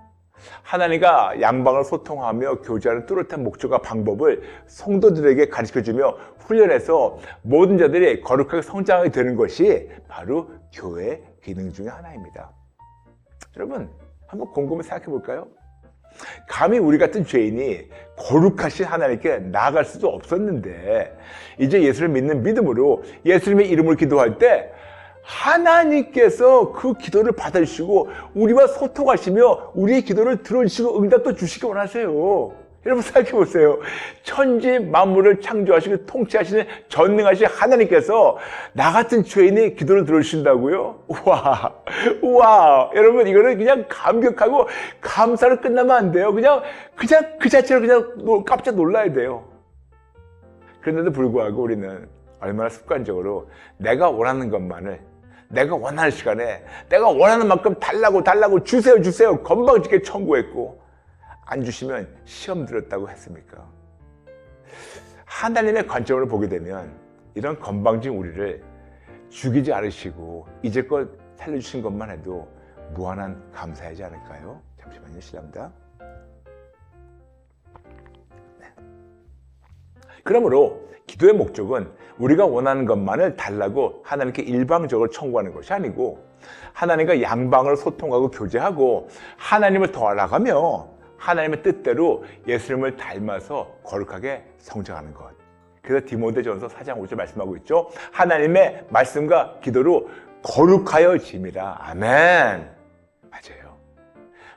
하나님과 양방을 소통하며 교제하는 뚜렷한 목적과 방법을 성도들에게 가르쳐주며 훈련해서 모든 자들이 거룩하게 성장하게 되는 것이 바로 교회의 기능 중에 하나입니다. 여러분 한번 곰곰이 생각해 볼까요? 감히 우리 같은 죄인이 거룩하신 하나님께 나아갈 수도 없었는데 이제 예수를 믿는 믿음으로 예수님의 이름을 기도할 때 하나님께서 그 기도를 받아주시고 우리와 소통하시며 우리의 기도를 들어주시고 응답도 주시기 원하세요. 여러분 생각해 보세요. 천지 만물을 창조하시고 통치하시는 전능하신 하나님께서 나 같은 죄인의 기도를 들어주신다고요? 우와. 여러분 이거는 그냥 감격하고 감사로 끝나면 안 돼요. 그냥 그 자체로 그냥 깜짝 놀라야 돼요. 그런데도 불구하고 우리는 얼마나 습관적으로 내가 원하는 것만을 내가 원하는 시간에 내가 원하는 만큼 달라고 주세요 건방지게 청구했고 안 주시면 시험 들었다고 했습니까? 하나님의 관점으로 보게 되면 이런 건방진 우리를 죽이지 않으시고 이제껏 살려주신 것만 해도 무한한 감사하지 않을까요? 잠시만요. 실례합니다. 네. 그러므로 기도의 목적은 우리가 원하는 것만을 달라고 하나님께 일방적으로 청구하는 것이 아니고 하나님과 양방으로 소통하고 교제하고 하나님을 더 알아가며 하나님의 뜻대로 예수님을 닮아서 거룩하게 성장하는 것. 그래서 디모데전서 4장 5절 말씀하고 있죠. 하나님의 말씀과 기도로 거룩하여짐이라. 아멘. 맞아요.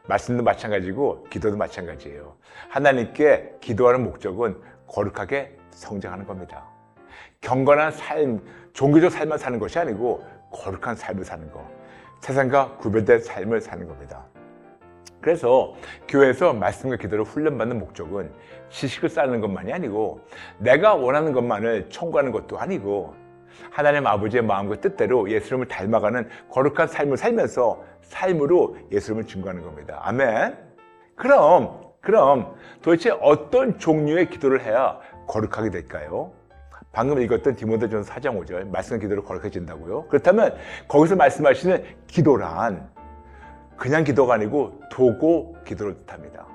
말씀도 마찬가지고 기도도 마찬가지예요. 하나님께 기도하는 목적은 거룩하게 성장하는 겁니다. 경건한 삶, 종교적 삶을 사는 것이 아니고 거룩한 삶을 사는 것, 세상과 구별된 삶을 사는 겁니다. 그래서 교회에서 말씀과 기도를 훈련받는 목적은 지식을 쌓는 것만이 아니고 내가 원하는 것만을 청구하는 것도 아니고 하나님 아버지의 마음과 뜻대로 예수님을 닮아가는 거룩한 삶을 살면서 삶으로 예수님을 증거하는 겁니다. 아멘. 그럼 도대체 어떤 종류의 기도를 해야 거룩하게 될까요? 방금 읽었던 디모데전서 4장 5절 말씀과 기도로 거룩해진다고요? 그렇다면 거기서 말씀하시는 기도란 그냥 기도가 아니고 도고 기도를 뜻합니다.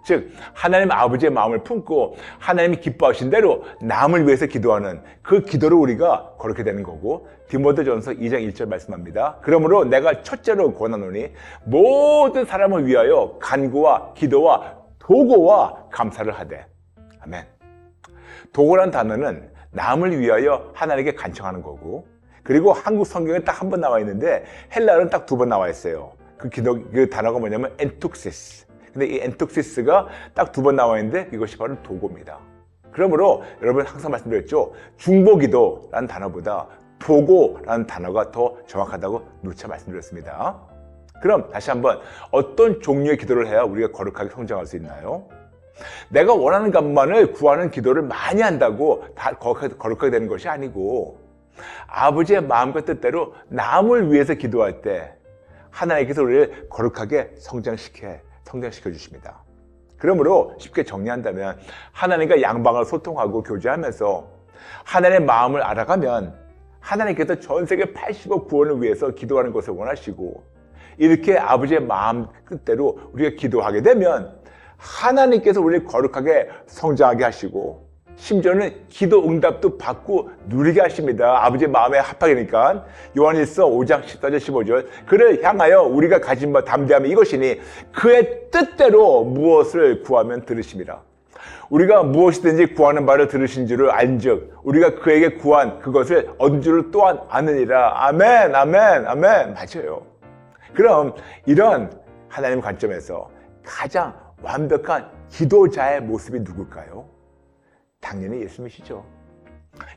즉 하나님 아버지의 마음을 품고 하나님이 기뻐하신 대로 남을 위해서 기도하는 그 기도를 우리가 거룩해 되는 거고, 디모데전서 2장 1절 말씀합니다. 그러므로 내가 첫째로 권하노니 모든 사람을 위하여 간구와 기도와 도고와 감사를 하되. 아멘. 도고란 단어는 남을 위하여 하나님께 간청하는 거고, 그리고 한국 성경에 딱 한 번 나와 있는데 헬라어는 딱 두 번 나와 있어요. 그 단어가 뭐냐면 엔톡시스. 근데 이 엔톡시스가 딱 두 번 나와 있는데 이것이 바로 도고입니다. 그러므로 여러분 항상 말씀드렸죠. 중보기도라는 단어보다 도고라는 단어가 더 정확하다고 누차 말씀드렸습니다. 그럼 다시 한번 어떤 종류의 기도를 해야 우리가 거룩하게 성장할 수 있나요? 내가 원하는 것만을 구하는 기도를 많이 한다고 다 거룩하게 되는 것이 아니고, 아버지의 마음과 뜻대로 남을 위해서 기도할 때 하나님께서 우리를 거룩하게 성장시켜 주십니다. 그러므로 쉽게 정리한다면 하나님과 양방을 소통하고 교제하면서 하나님의 마음을 알아가면 하나님께서 전 세계 80억 구원을 위해서 기도하는 것을 원하시고, 이렇게 아버지의 마음 뜻대로 우리가 기도하게 되면 하나님께서 우리를 거룩하게 성장하게 하시고, 심지어는 기도 응답도 받고 누리게 하십니다. 아버지의 마음에 합하니까. 요한일서 5장 14절 15절 그를 향하여 우리가 가진 바 담대함이 이것이니 그의 뜻대로 무엇을 구하면 들으심이라. 우리가 무엇이든지 구하는 바를 들으신 줄을 안즉 우리가 그에게 구한 그것을 얻은 줄을 또한 아느니라. 아멘, 아멘, 아멘. 맞아요. 그럼 이런 하나님 관점에서 가장 완벽한 기도자의 모습이 누굴까요? 당연히 예수님이시죠.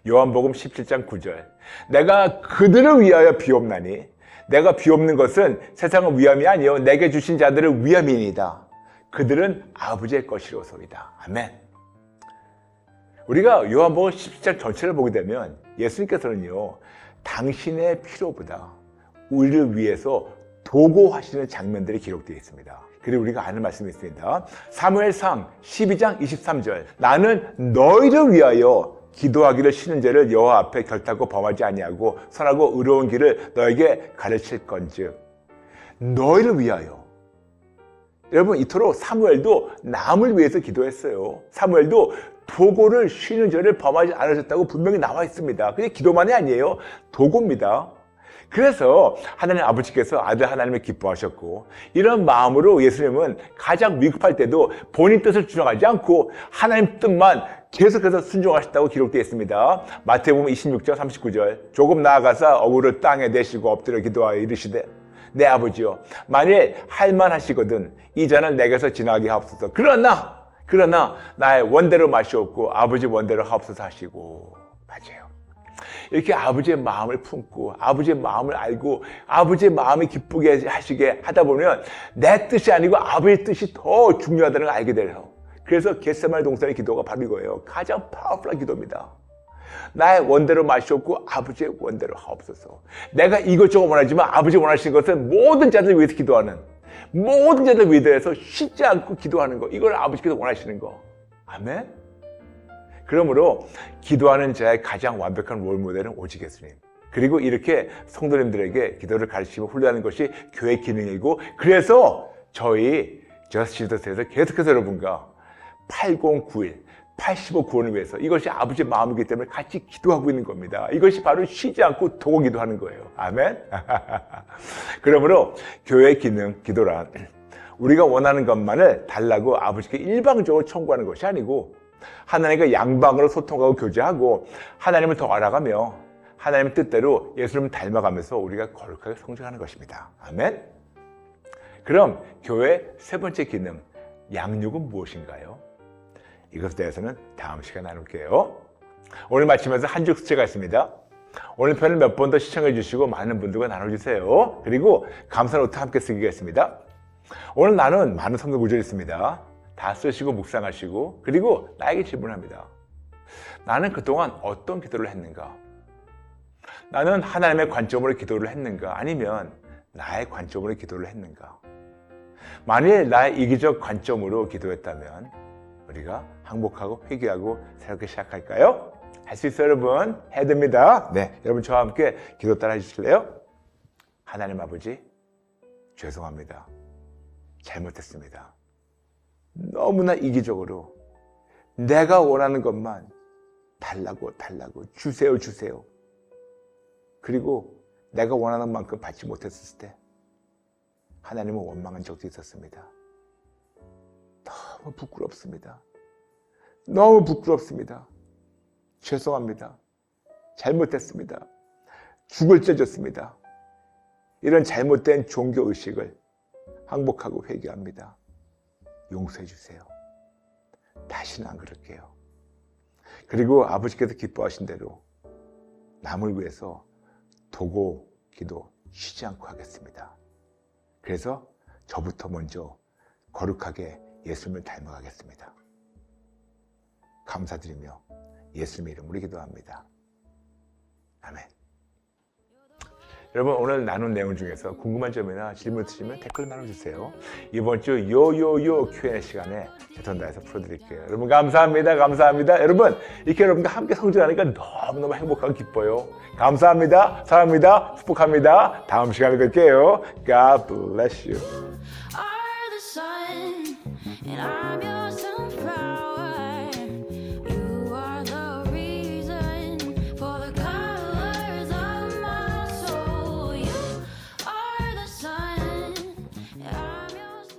요한복음 17장 9절 내가 그들을 위하여 비옵나니 내가 비옵는 것은 세상의 위함이 아니요 내게 주신 자들의 위함이니이다. 그들은 아버지의 것이로소이다. 아멘. 우리가 요한복음 17장 전체를 보게 되면 예수님께서는요 당신의 필요보다 우리를 위해서 도고하시는 장면들이 기록되어 있습니다. 그리고 우리가 아는 말씀이 있습니다. 사무엘상 12장 23절 나는 너희를 위하여 기도하기를 싫은 죄를 여호와 앞에 결단코 범하지 아니하고 선하고 의로운 길을 너에게 가르칠 건즉. 너희를 위하여. 여러분 이토록 사무엘도 남을 위해서 기도했어요. 사무엘도 도고를 쉬는 죄를 범하지 않으셨다고 분명히 나와 있습니다. 그게 기도만이 아니에요. 도고입니다. 그래서 하나님 아버지께서 아들 하나님을 기뻐하셨고, 이런 마음으로 예수님은 가장 위급할 때도 본인 뜻을 주장하지 않고 하나님 뜻만 계속해서 순종하셨다고 기록되어 있습니다. 마태복음 26장 39절 조금 나아가사 어구를 땅에 내시고 엎드려 기도하여 이르시되 내 아버지여 만일 할만하시거든 이 잔을 내게서 지나게 하옵소서. 그러나 나의 원대로 마시옵고 아버지 원대로 하옵소서 하시고. 맞아요. 이렇게 아버지의 마음을 품고 아버지의 마음을 알고 아버지의 마음이 기쁘게 하시게 하다 보면 내 뜻이 아니고 아버지의 뜻이 더 중요하다는 걸 알게 돼요. 그래서 겟세마네 동산의 기도가 바로 이거예요. 가장 파워풀한 기도입니다. 나의 원대로 마시옵고 아버지의 원대로 하옵소서. 내가 이것저것 원하지만 아버지 원하시는 것은 모든 자들 위해서 기도하는, 모든 자들 위해서 쉬지 않고 기도하는 거, 이걸 아버지께서 원하시는 거. 아멘. 그러므로 기도하는 자의 가장 완벽한 롤모델은 오직 예수님. 그리고 이렇게 성도님들에게 기도를 가르치고 훈련하는 것이 교회 기능이고, 그래서 저희 저스티스에서 계속해서 여러분과 8091, 85 구원을 위해서 이것이 아버지의 마음이기 때문에 같이 기도하고 있는 겁니다. 이것이 바로 쉬지 않고 도고 기도하는 거예요. 아멘. 그러므로 교회의 기능, 기도란 우리가 원하는 것만을 달라고 아버지께 일방적으로 청구하는 것이 아니고 하나님과 양방으로 소통하고 교제하고 하나님을 더 알아가며 하나님의 뜻대로 예수님을 닮아가면서 우리가 거룩하게 성장하는 것입니다. 아멘. 그럼 교회의 세 번째 기능, 양육은 무엇인가요? 이것에 대해서는 다음 시간에 나눌게요. 오늘 마치면서 한 줄 수채가 있습니다. 오늘 편을 몇 번 더 시청해 주시고 많은 분들과 나눠주세요. 그리고 감사 노트 함께 쓰기가 있습니다. 오늘 나는 많은 성경 구절이 있습니다. 다 쓰시고 묵상하시고 그리고 나에게 질문합니다. 나는 그동안 어떤 기도를 했는가? 나는 하나님의 관점으로 기도를 했는가? 아니면 나의 관점으로 기도를 했는가? 만일 나의 이기적 관점으로 기도했다면 우리가 항복하고 회개하고 새롭게 시작할까요? 할 수 있어요, 여러분. 해야 됩니다. 네, 여러분 저와 함께 기도 따라 해주실래요? 하나님 아버지, 죄송합니다. 잘못했습니다. 너무나 이기적으로 내가 원하는 것만 달라고 주세요. 그리고 내가 원하는 만큼 받지 못했을 때 하나님은 원망한 적도 있었습니다. 너무 부끄럽습니다. 죄송합니다. 잘못했습니다. 죽을 째졌습니다. 이런 잘못된 종교의식을 항복하고 회개합니다. 용서해 주세요. 다시는 안 그럴게요. 그리고 아버지께서 기뻐하신 대로 남을 위해서 도고 기도 쉬지 않고 하겠습니다. 그래서 저부터 먼저 거룩하게 예수님을 닮아가겠습니다. 감사드리며 예수님의 이름으로 기도합니다. 아멘. 여러분 오늘 나눈 내용 중에서 궁금한 점이나 질문 있으시면 댓글 남겨주세요. 이번 주 요요요 Q&A 시간에 최선 다해서 풀어드릴게요. 여러분 감사합니다. 여러분 이렇게 여러분과 함께 성장하니까 너무너무 행복하고 기뻐요. 감사합니다. 사랑합니다. 축복합니다. 다음 시간에 뵐게요. God bless you.